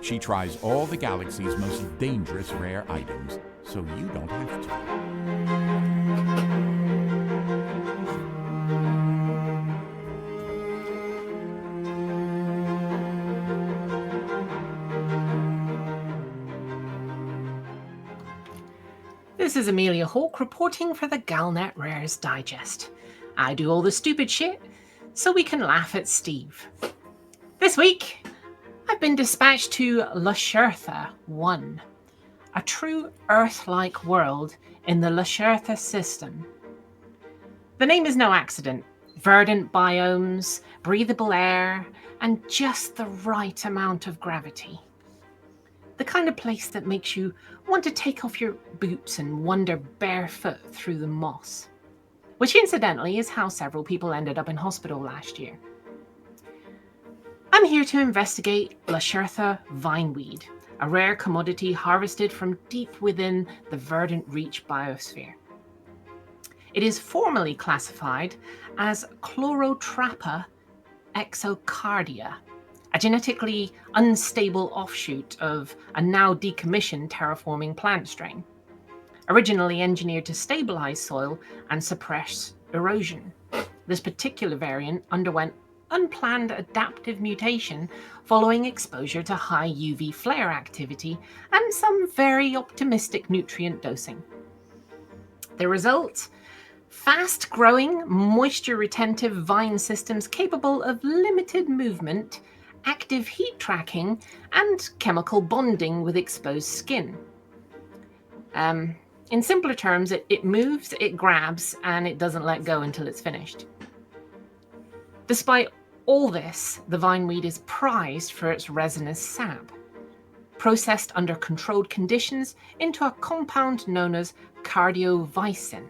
She tries all the galaxy's most dangerous rare items, so you don't have to. This is Amelia Hawke reporting for the Galnet Rares Digest. I do all the stupid shit so we can laugh at Steve. This week, I've been dispatched to Lashertha 1, a true Earth-like world in the Lashertha system. The name is no accident. Verdant biomes, breathable air, and just the right amount of gravity. The kind of place that makes you want to take off your boots and wander barefoot through the moss. Which incidentally is how several people ended up in hospital last year. I'm here to investigate Lashertha vineweed, a rare commodity harvested from deep within the Verdant Reach biosphere. It is formally classified as Chlorotrappa exocardia, a genetically unstable offshoot of a now decommissioned terraforming plant strain, originally engineered to stabilize soil and suppress erosion. This particular variant underwent unplanned adaptive mutation following exposure to high UV flare activity and some very optimistic nutrient dosing. The result? Fast-growing, moisture-retentive vine systems capable of limited movement, active heat tracking, and chemical bonding with exposed skin. In simpler terms, it moves, it grabs, and it doesn't let go until it's finished. Despite all this, the vineweed is prized for its resinous sap, processed under controlled conditions into a compound known as cardiovicin.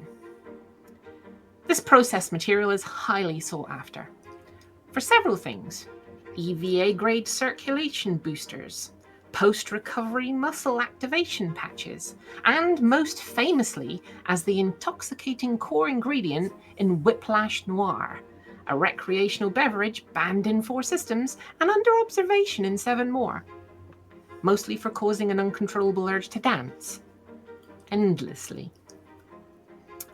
This processed material is highly sought after for several things. EVA grade circulation boosters, post-recovery muscle activation patches, and most famously as the intoxicating core ingredient in Whiplash Noir, a recreational beverage banned in 4 systems and under observation in 7 more, mostly for causing an uncontrollable urge to dance endlessly.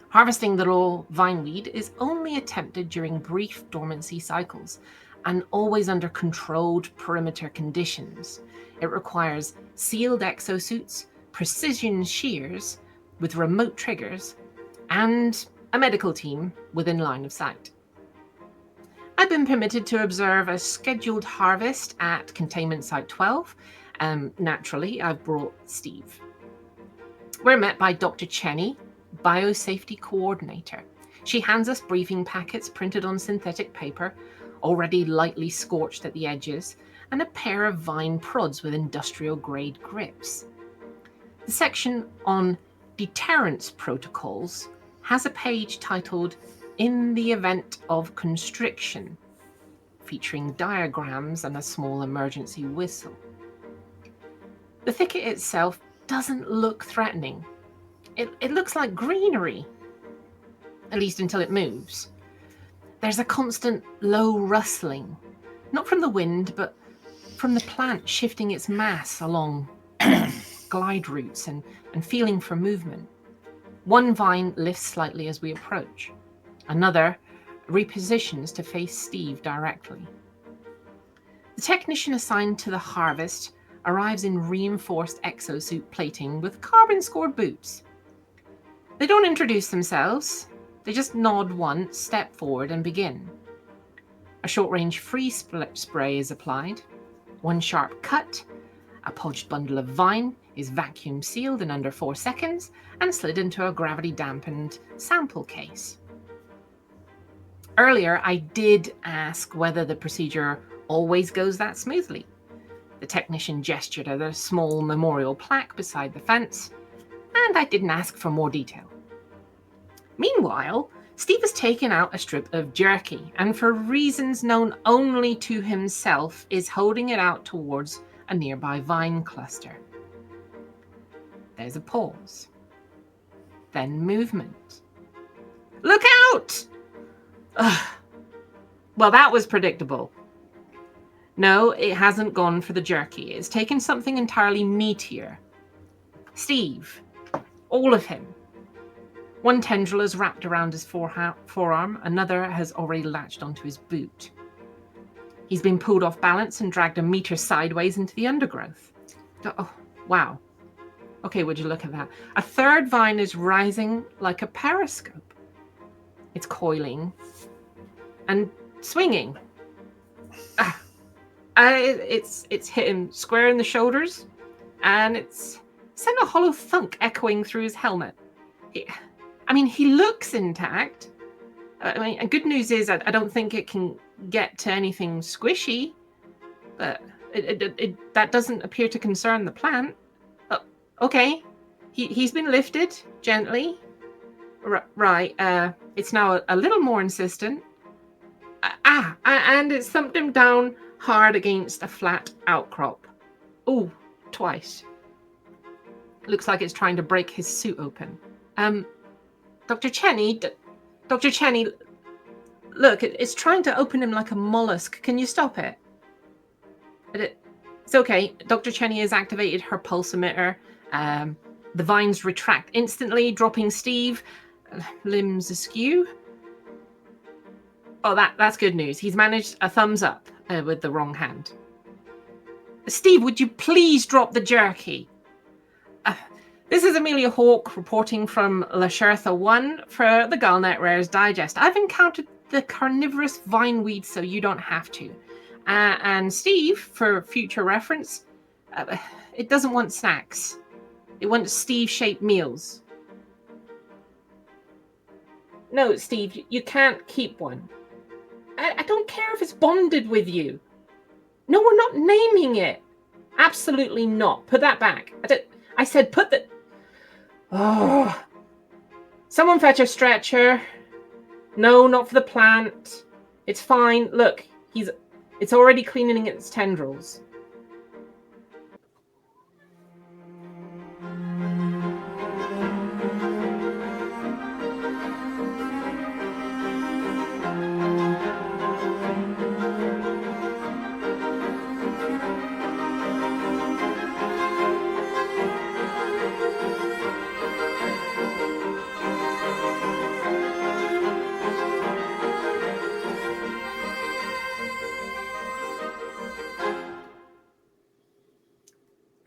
Harvesting the raw vineweed is only attempted during brief dormancy cycles and always under controlled perimeter conditions. It requires sealed exosuits, precision shears with remote triggers, and a medical team within line of sight. I've been permitted to observe a scheduled harvest at Containment Site 12. Naturally, I've brought Steve. We're met by Dr. Cheney, Biosafety Coordinator. She hands us briefing packets printed on synthetic paper, already lightly scorched at the edges, and a pair of vine prods with industrial-grade grips. The section on deterrence protocols has a page titled "In the Event of Constriction," featuring diagrams and a small emergency whistle. The thicket itself doesn't look threatening. It looks like greenery, at least until it moves. There's a constant low rustling, not from the wind, but from the plant shifting its mass along glide routes and feeling for movement. One vine lifts slightly as we approach. Another repositions to face Steve directly. The technician assigned to the harvest arrives in reinforced exosuit plating with carbon-scored boots. They don't introduce themselves. They just nod once, step forward, and begin. A short-range freeze spray is applied. One sharp cut, a podged bundle of vine is vacuum sealed in under 4 seconds and slid into a gravity-dampened sample case. Earlier, I did ask whether the procedure always goes that smoothly. The technician gestured at a small memorial plaque beside the fence, and I didn't ask for more detail. Meanwhile, Steve has taken out a strip of jerky and, for reasons known only to himself, is holding it out towards a nearby vine cluster. There's a pause. Then movement. Look out! Ugh. Well, that was predictable. No, it hasn't gone for the jerky. It's taken something entirely meatier. Steve. All of him. One tendril is wrapped around his forearm. Another has already latched onto his boot. He's been pulled off balance and dragged a meter sideways into the undergrowth. Oh, wow. Okay, would you look at that? A third vine is rising like a periscope. It's coiling and swinging. It's hit him square in the shoulders, and it's sent a hollow thunk echoing through his helmet. He looks intact. And good news is I don't think it can get to anything squishy, but that doesn't appear to concern the plant. Okay, he's been lifted gently. Right, it's now a little more insistent. And it's thumped him down hard against a flat outcrop. Oh, twice. Looks like it's trying to break his suit open. Dr. Cheney, look, it's trying to open him like a mollusk. Can you stop it? It's okay. Dr. Cheney has activated her pulse emitter. The vines retract instantly, dropping Steve, limbs askew. Oh, that's good news. He's managed a thumbs up with the wrong hand. Steve, would you please drop the jerky? This is Amelia Hawke reporting from Lashertha 1 for the Galnet Rares Digest. I've encountered the carnivorous vineweed, so you don't have to. And Steve, for future reference, it doesn't want snacks. It wants Steve-shaped meals. No, Steve, you can't keep one. I don't care if it's bonded with you. No, we're not naming it. Absolutely not. Put that back. I said put the... Oh. Someone fetch a stretcher. No, not for the plant. It's fine. Look, It's already cleaning its tendrils.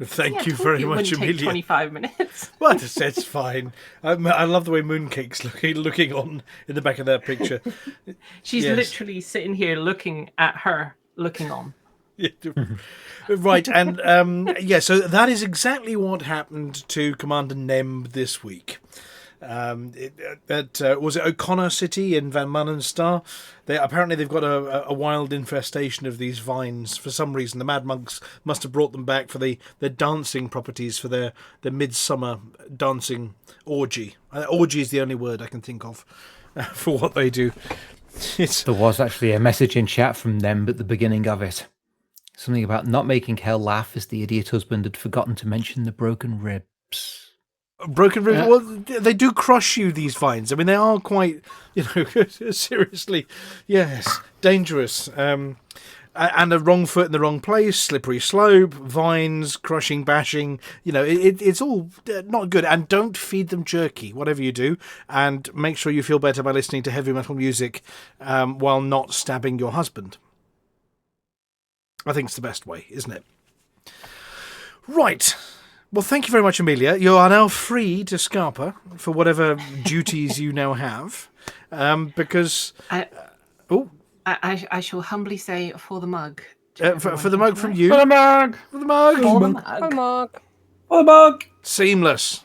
Thank you very much, Take Amelia. 25 minutes. Well, that's fine. I love the way Mooncake's looking on in the back of that picture. She's Yes. literally sitting here looking at her, looking on. Right, and so that is exactly what happened to Commander Nem this week. Was it O'Connor City in Van Manenstar? They've got a wild infestation of these vines for some reason. The Mad Monks must have brought them back for their dancing properties for their midsummer dancing orgy. Orgy is the only word I can think of for what they do. There was actually a message in chat from them at the beginning of it. Something about not making Hell laugh as the idiot husband had forgotten to mention the broken ribs. Broken ribs. Well, they do crush you, these vines. I mean, they are quite, seriously, yes, dangerous. And a wrong foot in the wrong place, slippery slope, vines, crushing, bashing. It's all not good. And don't feed them jerky, whatever you do. And make sure you feel better by listening to heavy metal music while not stabbing your husband. I think it's the best way, isn't it? Right. Well, thank you very much, Amelia. You are now free to Scarpa for whatever duties you now have, because... I shall humbly say for the mug. For the mug from you. For the mug! For the mug! For the mug. For the mug! Seamless.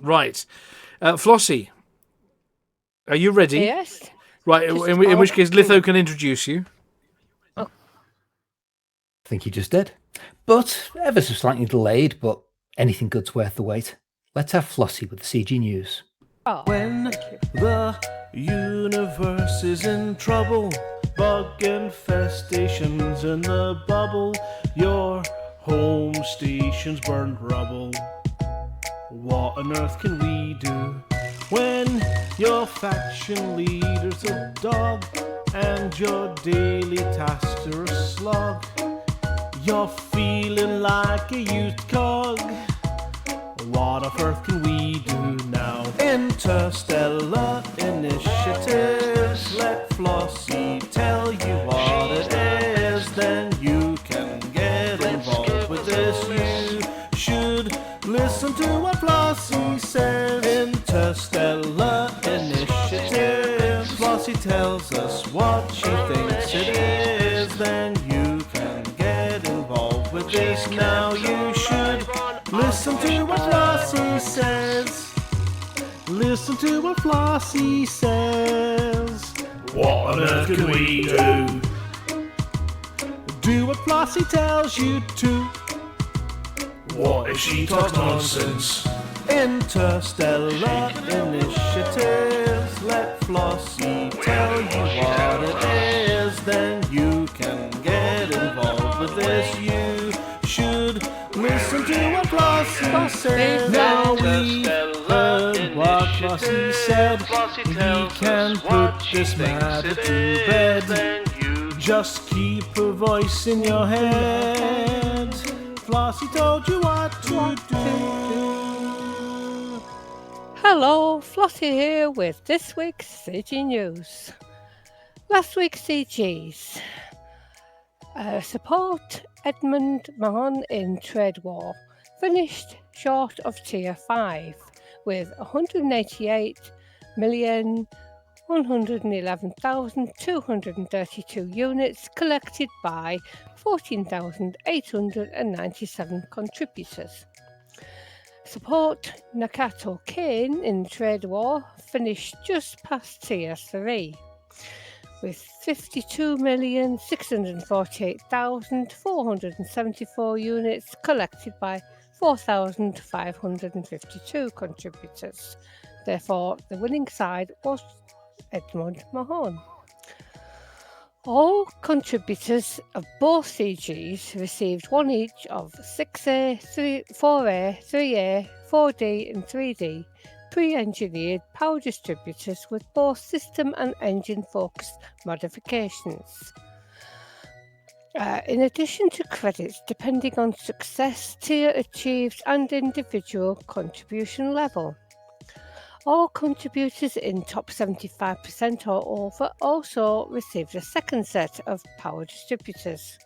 Right. Flossie, are you ready? Yes. Right, in which case Litho can introduce you. I think you just did. But ever so slightly delayed, but anything good's worth the wait. Let's have Flossy with the CG News. When the universe is in trouble, bug infestations in the bubble, your home station's burned rubble. What on earth can we do when your faction leader's a dog and your daily tasks are a slog? You're feeling like a used cog. What on earth can we do now? Interstellar initiatives. Let Flossy tell you what it is. Then you can get involved with this. You should listen to what Flossy says. Interstellar initiatives. Flossy tells us what she thinks it is. Then you can get involved with this. Now you should listen to what Flossy says. Listen to what Flossy says. What on earth can we do? Do what Flossy tells you to. What if she talks nonsense? Interstellar initiatives. Let Flossy tell you what it is. Then you can get involved with this. You should listen to what Flossy says. Now we heard what Flossy said. We can put this matter to bed. Just keep a voice in your head. Flossy told you what to do. Hello, Flossy here with this week's CG News. Last week's CGs. Support Edmund Mahon in Trade War finished short of Tier 5 with 188,111,232 units collected by 14,897 contributors. Support Nakato Kane in Trade War finished just past Tier 3 with 52,648,474 units collected by 4,552 contributors. Therefore, the winning side was Edmund Mahon. All contributors of both CGs received one each of 6A, 4A, 3A, 4D and 3D pre-engineered power distributors with both system and engine focused modifications. In addition to credits depending on success, tier achieved and individual contribution level. All contributors in top 75% or over also received a second set of power distributors.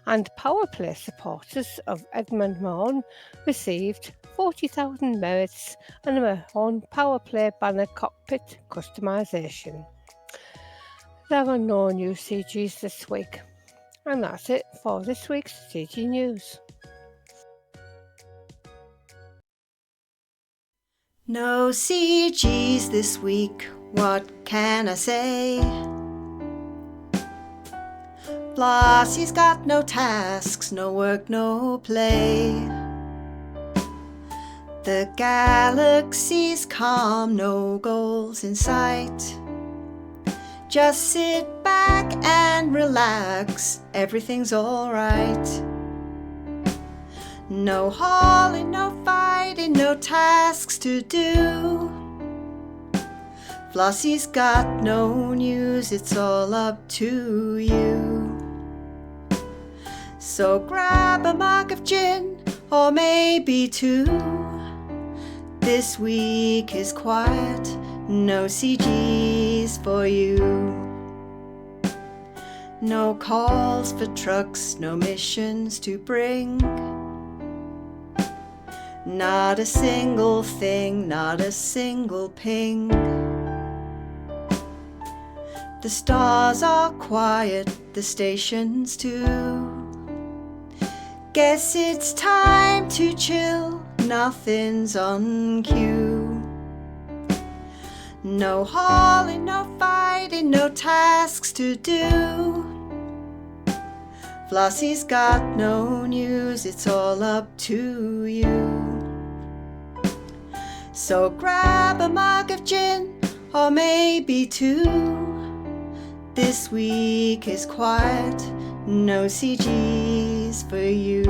And power play supporters of Edmund Mahon received 40,000 merits and a Mahon power play banner cockpit customisation. There are no new CGs this week. And that's it for this week's CG News. No CGs this week, what can I say? Flossy's got no tasks, no work, no play. The galaxy's calm, no goals in sight. Just sit back and relax, everything's alright. No hauling, no fighting, no tasks to do. Flossy's got no news, it's all up to you. So grab a mug of gin, or maybe two. This week is quiet, no CGs for you. No calls for trucks, no missions to bring. Not a single thing, not a single ping. The stars are quiet, the stations too. Guess it's time to chill, nothing's on cue. No hauling, no fighting, no tasks to do. Flossy's got no news, it's all up to you. So grab a mug of gin, or maybe two. This week is quiet, no CGs for you.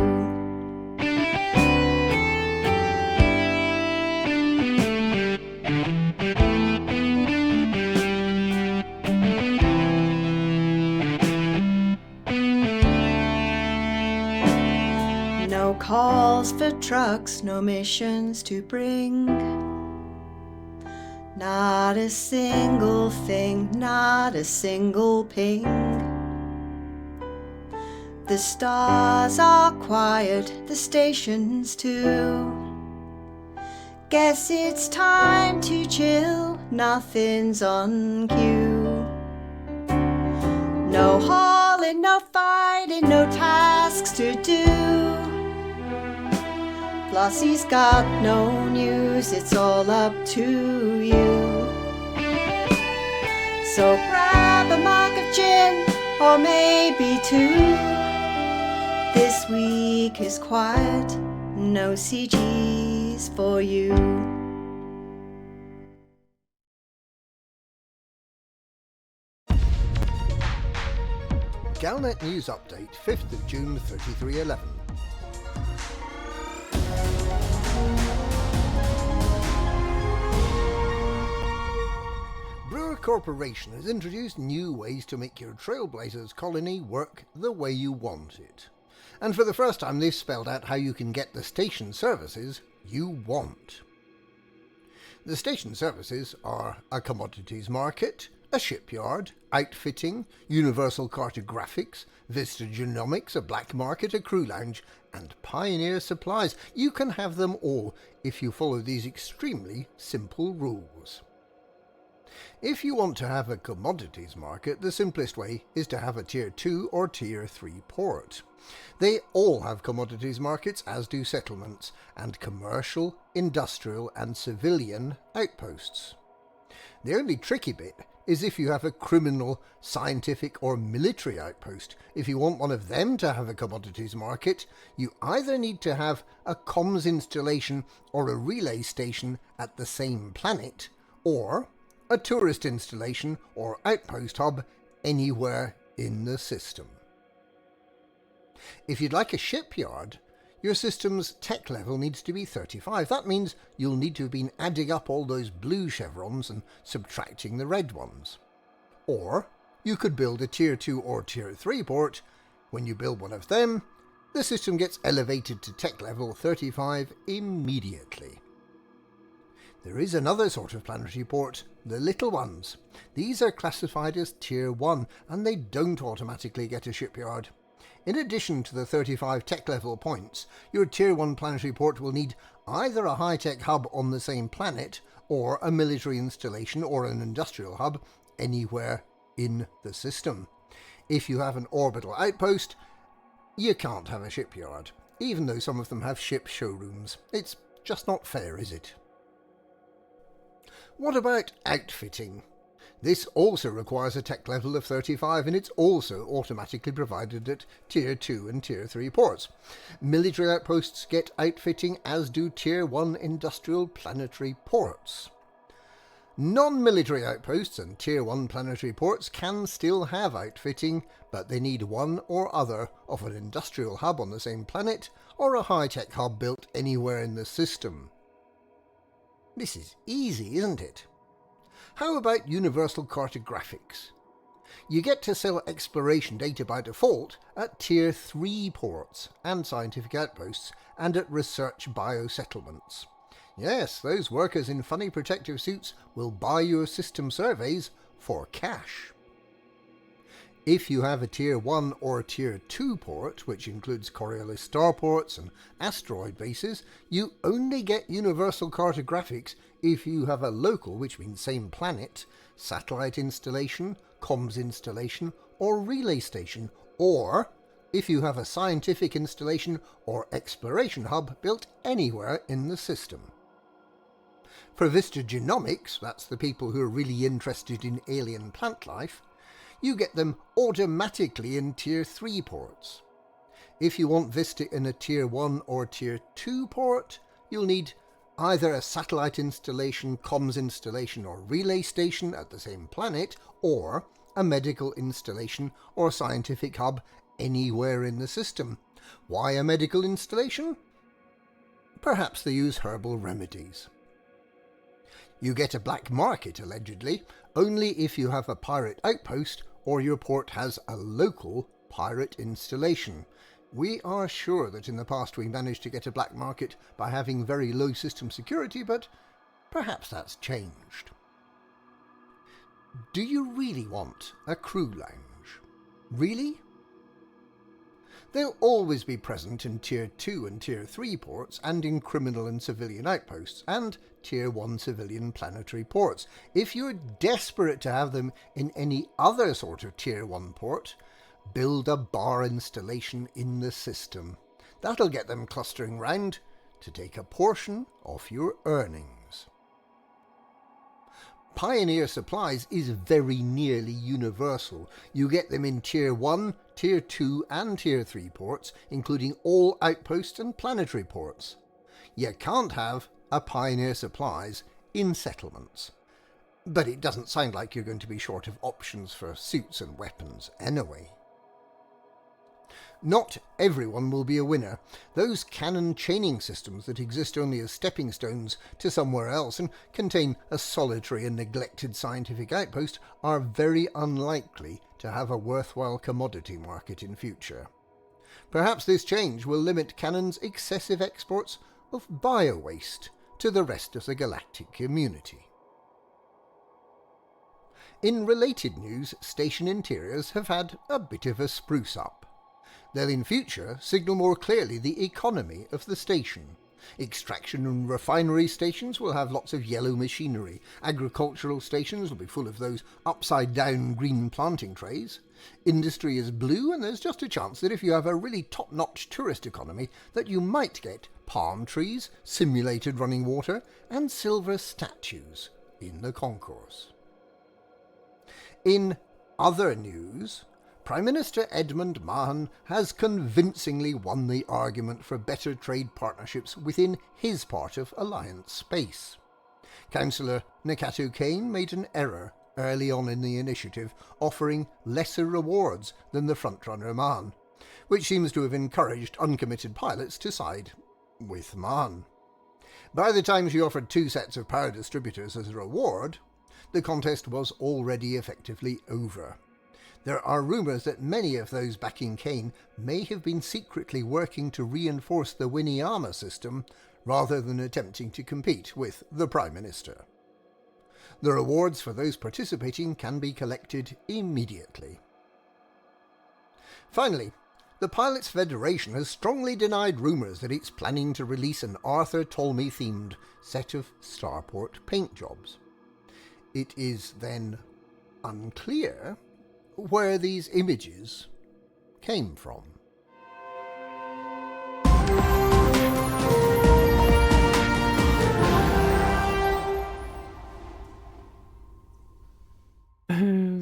No calls for trucks, no missions to bring. Not a single thing, not a single ping. The stars are quiet, the stations too. Guess it's time to chill, nothing's on cue. No hauling, no fighting, no tasks to do. Flossy's got no news, it's all up to you. So grab a mug of gin, or maybe two. This week is quiet, no CGs for you. Galnet News Update, 5th of June 3311. Brewer Corporation has introduced new ways to make your Trailblazers colony work the way you want it. And for the first time they've spelled out how you can get the station services you want. The station services are a commodities market, a shipyard, outfitting, universal cartographics, Vista Genomics, a black market, a crew lounge, and Pioneer Supplies. You can have them all if you follow these extremely simple rules. If you want to have a commodities market, the simplest way is to have a Tier 2 or Tier 3 port. They all have commodities markets, as do settlements, and commercial, industrial and civilian outposts. The only tricky bit is if you have a criminal, scientific or military outpost. If you want one of them to have a commodities market, you either need to have a comms installation or a relay station at the same planet, or a tourist installation or outpost hub anywhere in the system. If you'd like a shipyard, your system's tech level needs to be 35. That means you'll need to have been adding up all those blue chevrons and subtracting the red ones. Or you could build a Tier 2 or Tier 3 port. When you build one of them, the system gets elevated to tech level 35 immediately. There is another sort of planetary port, the little ones. These are classified as Tier 1 and they don't automatically get a shipyard. In addition to the 35 tech level points, your Tier 1 planetary port will need either a high-tech hub on the same planet or a military installation or an industrial hub anywhere in the system. If you have an orbital outpost, you can't have a shipyard, even though some of them have ship showrooms. It's just not fair, is it? What about outfitting? This also requires a tech level of 35 and it's also automatically provided at Tier 2 and Tier 3 ports. Military outposts get outfitting, as do Tier 1 industrial planetary ports. Non-military outposts and Tier 1 planetary ports can still have outfitting, but they need one or other of an industrial hub on the same planet or a high-tech hub built anywhere in the system. This is easy, isn't it? How about universal cartographics? You get to sell exploration data by default at Tier 3 ports and scientific outposts and at research biosettlements. Yes, those workers in funny protective suits will buy your system surveys for cash. If you have a Tier 1 or Tier 2 port, which includes Coriolis starports and asteroid bases, you only get universal cartographics if you have a local, which means same planet, satellite installation, comms installation, or relay station, or if you have a scientific installation or exploration hub built anywhere in the system. For Vista Genomics, that's the people who are really interested in alien plant life, you get them automatically in Tier 3 ports. If you want Vista in a Tier 1 or Tier 2 port, you'll need either a satellite installation, comms installation or relay station at the same planet, or a medical installation or scientific hub anywhere in the system. Why a medical installation? Perhaps they use herbal remedies. You get a black market, allegedly, only if you have a pirate outpost or your port has a local pirate installation. We are sure that in the past we managed to get a black market by having very low system security, but perhaps that's changed. Do you really want a crew lounge? Really? They'll always be present in Tier 2 and Tier 3 ports and in criminal and civilian outposts and Tier 1 civilian planetary ports. If you're desperate to have them in any other sort of Tier 1 port, build a bar installation in the system. That'll get them clustering round to take a portion of your earnings. Pioneer supplies is very nearly universal. You get them in Tier 1, Tier 2 and Tier 3 ports, including all outpost and planetary ports. You can't have a Pioneer supplies in settlements. But it doesn't sound like you're going to be short of options for suits and weapons anyway. Not everyone will be a winner. Those cannon chaining systems that exist only as stepping stones to somewhere else and contain a solitary and neglected scientific outpost are very unlikely to have a worthwhile commodity market in future. Perhaps this change will limit cannons' excessive exports of bio-waste to the rest of the galactic community. In related news, station interiors have had a bit of a spruce up. They'll in future signal more clearly the economy of the station. Extraction and refinery stations will have lots of yellow machinery. Agricultural stations will be full of those upside-down green planting trays. Industry is blue, and there's just a chance that if you have a really top-notch tourist economy, that you might get palm trees, simulated running water, and silver statues in the concourse. In other news, Prime Minister Edmund Mahon has convincingly won the argument for better trade partnerships within his part of Alliance space. Councillor Nakato Kane made an error early on in the initiative, offering lesser rewards than the frontrunner Mahn, which seems to have encouraged uncommitted pilots to side with Mahn. By the time she offered 2 sets of power distributors as a reward, the contest was already effectively over. There are rumours that many of those backing Kane may have been secretly working to reinforce the Winnie armour system rather than attempting to compete with the Prime Minister. The rewards for those participating can be collected immediately. Finally, the Pilots Federation has strongly denied rumours that it's planning to release an Arthur Tolmie-themed set of starport paint jobs. It is then unclear where these images came from.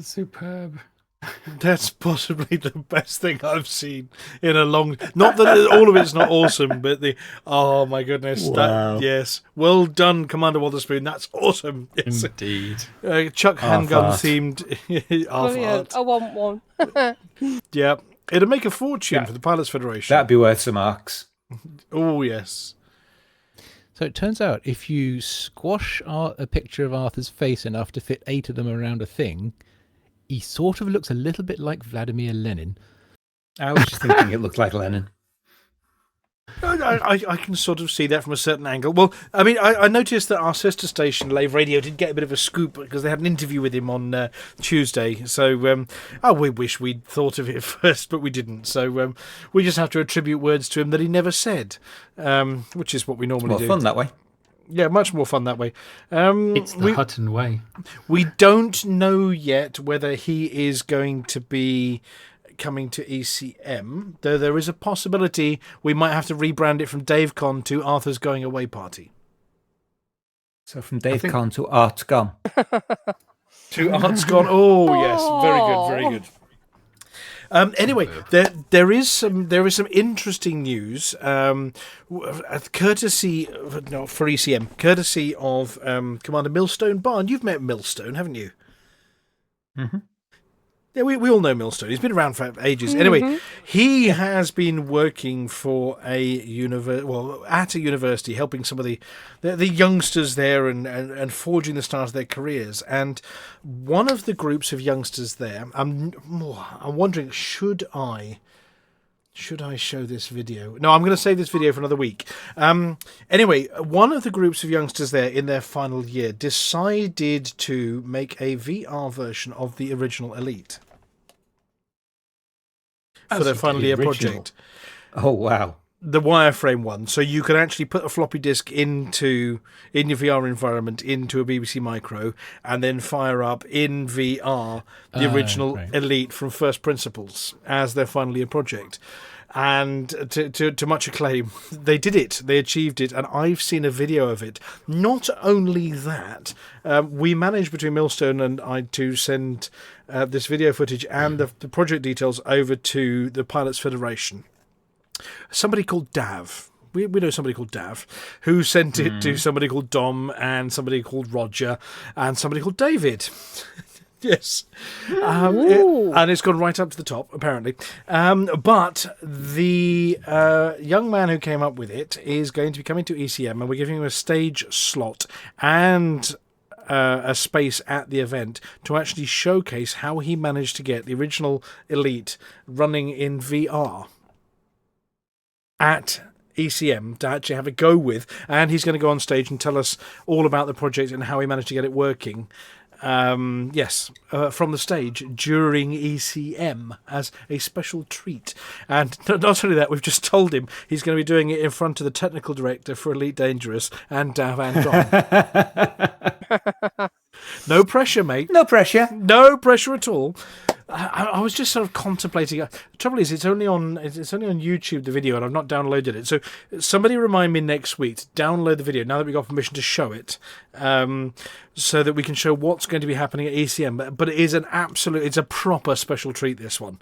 Superb. That's possibly the best thing I've seen in a long... Not that all of it's not awesome, but the... Oh, my goodness. Wow. Yes. Well done, Commander Wotherspoon. That's awesome. Yes. Indeed. Chuck handgun-themed... Brilliant. I want one. Yeah. It'd make a fortune for the Pilots Federation. That'd be worth some marks. Oh, yes. So it turns out if you squash a picture of Arthur's face enough to fit 8 of them around a thing, he sort of looks a little bit like Vladimir Lenin. I was just thinking it looked like Lenin. I can sort of see that from a certain angle. Well, I mean, I noticed that our sister station, Lave Radio, did get a bit of a scoop because they had an interview with him on Tuesday. So, we wish we'd thought of it first, but we didn't. So we just have to attribute words to him that he never said, which is what we normally do. More fun that way. Yeah, much more fun that way. It's the Hutton way. We don't know yet whether he is going to be coming to ECM, though there is a possibility we might have to rebrand it from DaveCon to Arthur's Going Away Party. So from DaveCon to ArtGon. To ArtGon. Oh, yes. Very good. Anyway, there is some interesting news, courtesy for ECM, courtesy of Commander Millstone Barn. You've met Millstone, haven't you? Mm-hmm. Yeah, we all know Millstone. He's been around for ages. Anyway, he has been working for at a university, helping some of the youngsters there and forging the start of their careers. And one of the groups of youngsters there, I'm wondering, should I show this video? No, I'm going to save this video for another week. Anyway, one of the groups of youngsters there in their final year decided to make a VR version of the original Elite for their final year project. Oh, wow. The wireframe one. So you can actually put a floppy disk in your VR environment into a BBC Micro and then fire up in VR the original Elite from first principles as their final year project. And to much acclaim, they did it. They achieved it, and I've seen a video of it. Not only that, we managed between Millstone and I to send this video footage and the project details over to the Pilots Federation. Somebody called Dav. We know somebody called Dav, who sent it to somebody called Dom and somebody called Roger and somebody called David. Yes. And it's gone right up to the top, apparently. But the young man who came up with it is going to be coming to ECM, and we're giving him a stage slot and a space at the event to actually showcase how he managed to get the original Elite running in VR at ECM to actually have a go with. And he's going to go on stage and tell us all about the project and how he managed to get it working. From the stage during ECM as a special treat. And not only that, we've just told him he's going to be doing it in front of the technical director for Elite Dangerous and Dav and Dom. No pressure, mate. No pressure. No pressure at all. I was just sort of contemplating. The trouble is, it's only on YouTube, the video, and I've not downloaded it. So somebody remind me next week to download the video now that we've got permission to show it, so that we can show what's going to be happening at ECM. But it is it's a proper special treat, this one,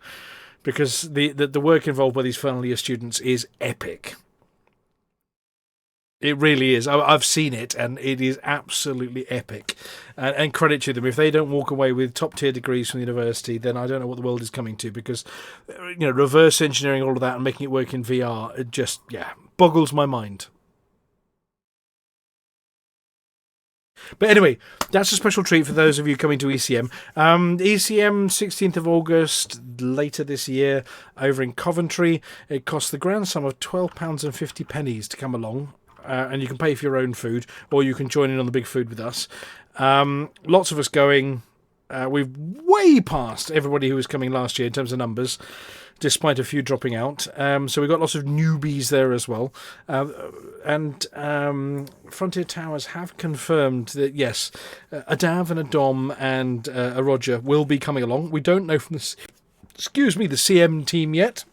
because the work involved by these final year students is epic. It really is. I've seen it, and it is absolutely epic. And credit to them. If they don't walk away with top-tier degrees from the university, then I don't know what the world is coming to, because reverse engineering all of that and making it work in VR, it just, boggles my mind. But anyway, that's a special treat for those of you coming to ECM. ECM, 16th of August, later this year, over in Coventry. It costs the grand sum of £12.50 to come along. And you can pay for your own food, or you can join in on the big food with us. Lots of us going. We've way passed everybody who was coming last year in terms of numbers, despite a few dropping out. So we've got lots of newbies there as well. And Frontier Towers have confirmed that, yes, a Dav and a Dom and a Roger will be coming along. We don't know from the CM team yet.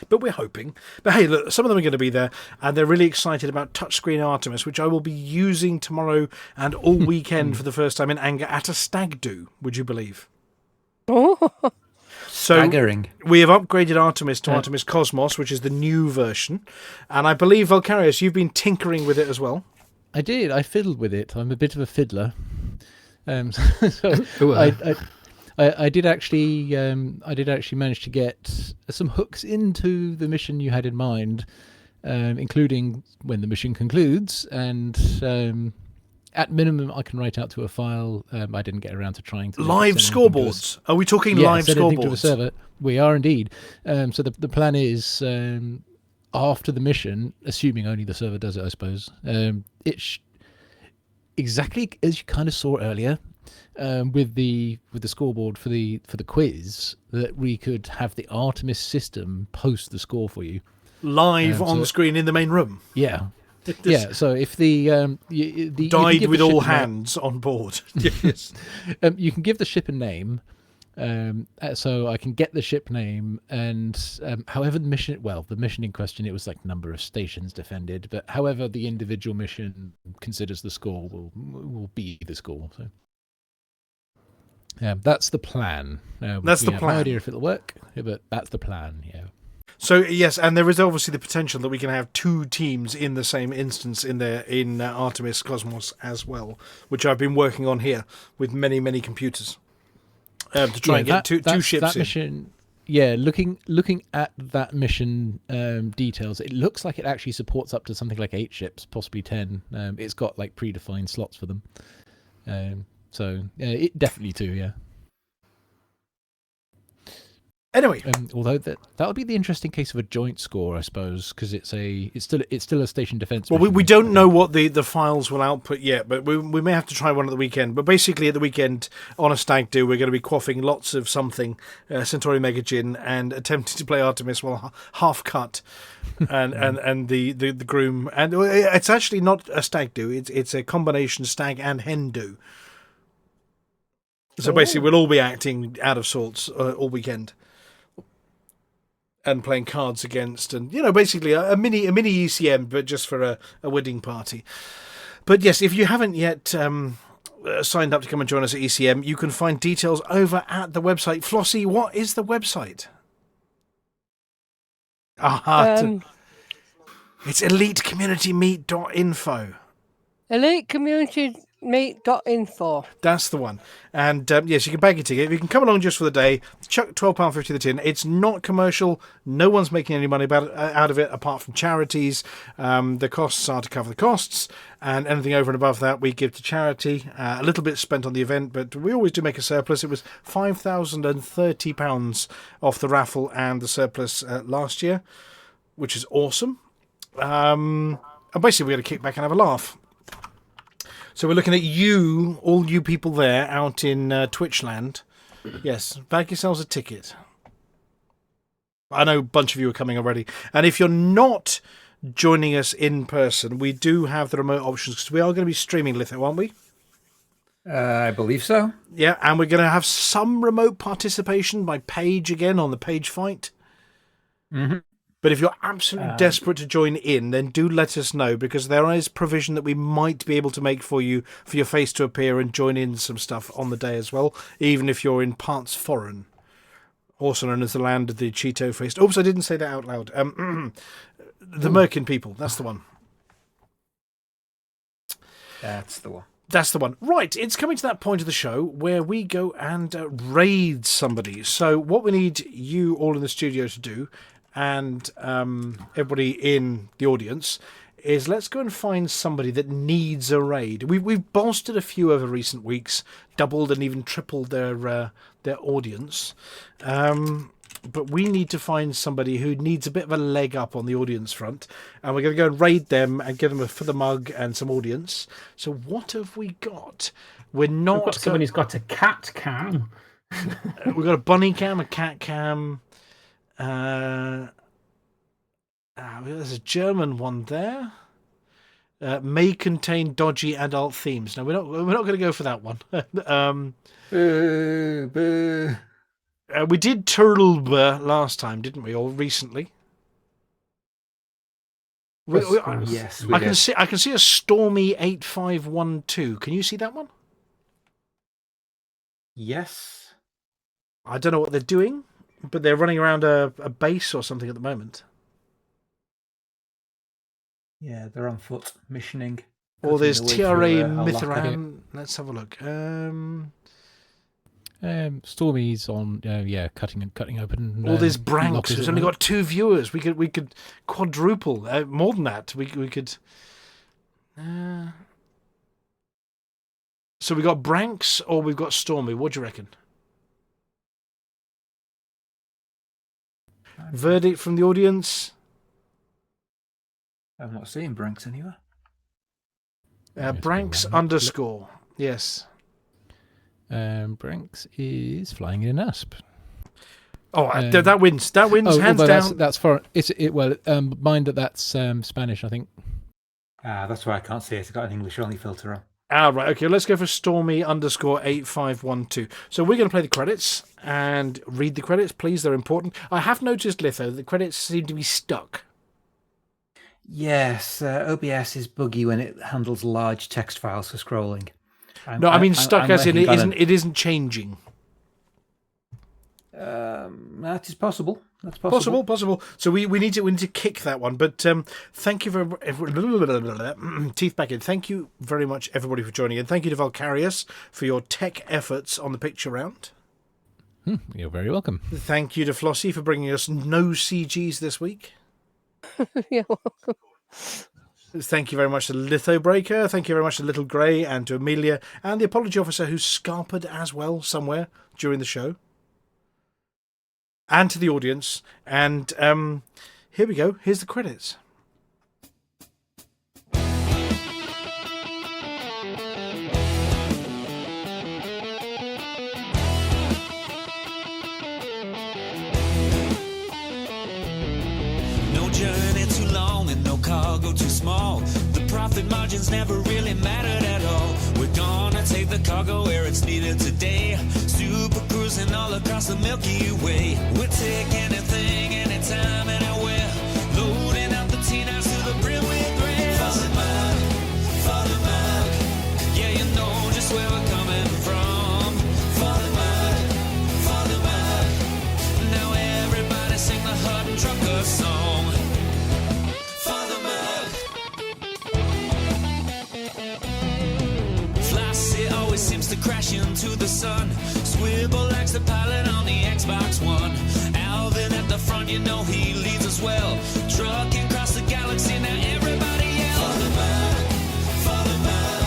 But we're hoping. But hey, look, some of them are going to be there, and they're really excited about touchscreen Artemis, which I will be using tomorrow and all weekend for the first time in anger at a stag do, would you believe? Oh. So Staggering. We have upgraded Artemis to Artemis Cosmos, which is the new version. And I believe, Vulkarius, you've been tinkering with it as well. I did. I fiddled with it. I'm a bit of a fiddler. I did actually manage to get some hooks into the mission you had in mind, including when the mission concludes, and at minimum I can write out to a file. I didn't get around to trying to live scoreboards. Are we talking live scoreboards? To a server. We are indeed. So the plan is after the mission, assuming only the server does it, I suppose. Exactly as you kind of saw earlier. With the scoreboard for the quiz, that we could have the Artemis system post the score for you live on the screen in the main room. Yeah. So if the died with all hands on board, yes, you can give the ship a name. So I can get the ship name, and however the mission in question, it was like number of stations defended, but however the individual mission considers the score will be the score. So. Yeah, that's the plan. That's the plan. No idea if it'll work, but that's the plan. Yeah. So yes, and there is obviously the potential that we can have two teams in the same instance in Artemis Cosmos as well, which I've been working on here with many computers to try and get two ships that in. Mission, yeah, looking at that mission details, it looks like it actually supports up to something like 8 ships, possibly 10. It's got like predefined slots for them. So it definitely 2, yeah. Anyway, although that would be the interesting case of a joint score, I suppose, because it's still a station defense. Well, we don't know what the files will output yet, but we may have to try one at the weekend. But basically, at the weekend on a stag do, we're going to be quaffing lots of something, Centauri Mega Gin, and attempting to play Artemis while half cut, and the groom, and it's actually not a stag do; it's a combination stag and hen do. So basically, we'll all be acting out of sorts all weekend. And playing cards against, and basically a mini ECM, but just for a wedding party. But yes, if you haven't yet signed up to come and join us at ECM, you can find details over at the website. Flossy, what is the website? It's elitecommunitymeet.info. Elitecommunitymeet.info. That's the one. And yes, you can bag your ticket. If you can come along just for the day, chuck £12.50 the tin. It's not commercial. No one's making any money out of it apart from charities. The costs are to cover the costs, and anything over and above that we give to charity. A little bit spent on the event, but we always do make a surplus. It was £5,030 off the raffle and the surplus last year, which is awesome. And basically we're going to kick back and have a laugh. So we're looking at you, all you people there out in Twitchland. Yes, bag yourselves a ticket. I know a bunch of you are coming already. And if you're not joining us in person, we do have the remote options, because we are going to be streaming Litho, aren't we? I believe so. Yeah, and we're going to have some remote participation by Page again on the Page fight. Mm-hmm. But if you're absolutely desperate to join in, then do let us know, because there is provision that we might be able to make for you, for your face to appear and join in some stuff on the day as well, even if you're in parts foreign, also known as the land of the Cheeto-faced. Oops, I didn't say that out loud. The Merkin people, that's the one. That's the one. That's the one. Right, it's coming to that point of the show where we go and raid somebody. So what we need you all in the studio to do, and everybody in the audience, is let's go and find somebody that needs a raid. We've bolstered a few over recent weeks, doubled and even tripled their audience. But we need to find somebody who needs a bit of a leg up on the audience front, and we're going to go and raid them and give them a for the mug and some audience. So what have we got? We've got someone who's got a cat cam. We've got a bunny cam, a cat cam. There's a German one there. May contain dodgy adult themes. No, we're not going to go for that one. We did Turtle last time, didn't we? Or recently? Yes, I can see a Stormy 8512. Can you see that one? Yes. I don't know what they're doing, but they're running around a base or something at the moment. Yeah, they're on foot, missioning. Or there's TRA Mithran. Let's have a look. Stormy's on, cutting open. Or there's Branks, who's only got 2 viewers. We could quadruple, more than that. We could. So we got Branks, or we've got Stormy. What do you reckon? Verdict from the audience. I'm not seeing Branks anywhere. Branks underscore. Yes. Branks is flying in an asp. Oh, that wins. That wins, hands down. That's for mind that's Spanish, I think. That's why I can't see it. It's got an English-only filter on. Right. Okay, let's go for Stormy underscore 8512. So we're going to play the credits and read the credits, please. They're important. I have noticed, Litho, the credits seem to be stuck. Yes, OBS is buggy when it handles large text files for scrolling. I mean stuck as in it isn't changing. That is possible. That's possible. So we need to kick that one. But thank you for teeth back in. Thank you very much, everybody, for joining in. Thank you to Vulkarius for your tech efforts on the picture round. You're very welcome. Thank you to Flossy for bringing us no CGs this week. You're welcome. Thank you very much to Litho Breaker. Thank you very much to Little Grey and to Amelia and the apology officer who scarpered as well somewhere during the show. And to the audience. And here we go. Here's the credits. Cargo too small. The profit margins never really mattered at all. We're gonna take the cargo where it's needed today. Super cruising all across the Milky Way. We'll take anything, anytime, anywhere. Loading up the T-9s to the brim with rail. Follow the mug. Yeah, you know just where we're coming from. Follow the mug. Now everybody sing the Hutton Trucker song. Flossy always seems to crash into the sun. Swivel likes the pilot on the Xbox One. Alvin at the front, you know he leads us well. Trucking across the galaxy, now everybody yell. Follow the mug.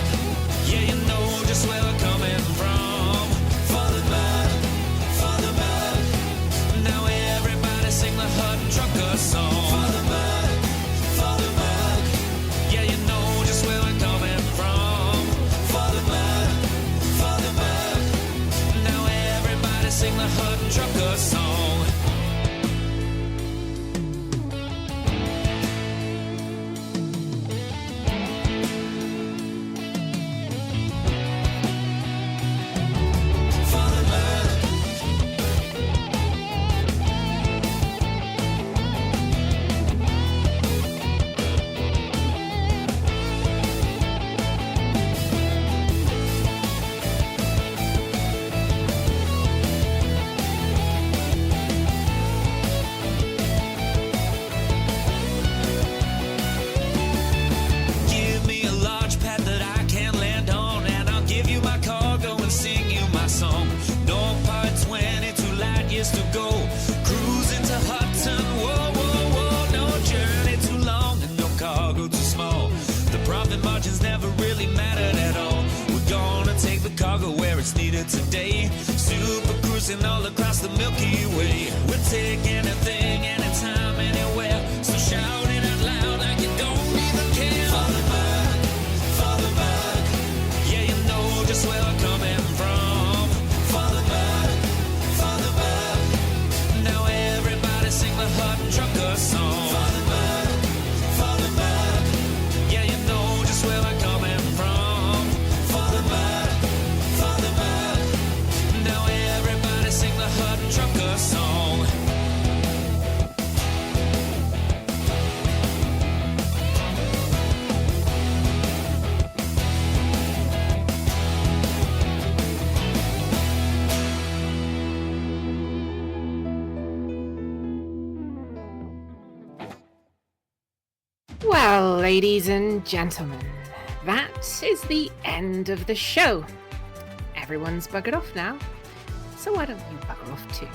Yeah, you know just where we're coming from. Follow the mug. Now everybody sing the Hutton Trucker song. Follow the mug. Yeah, you know just where we're coming from. Follow the mug. Now everybody sing the Hutton Trucker song. years to go. Cruising to Hutton, whoa, whoa, whoa. No journey too long and no cargo too small. The profit margins never really mattered at all. We're gonna take the cargo where it's needed today. Super cruising all across the Milky Way. We'll take anything, anytime, anywhere. So shout it out loud like you don't even care. For the bug, yeah, you know just where I'm coming from. For the bug, now everybody sing the Hutton Trucker song. For the bug, yeah, you know just where I'm coming from. For the bug, now everybody sing the Hutton Trucker song. Well, ladies and gentlemen, that is the end of the show. Everyone's buggered off now, so why don't you bugger off too?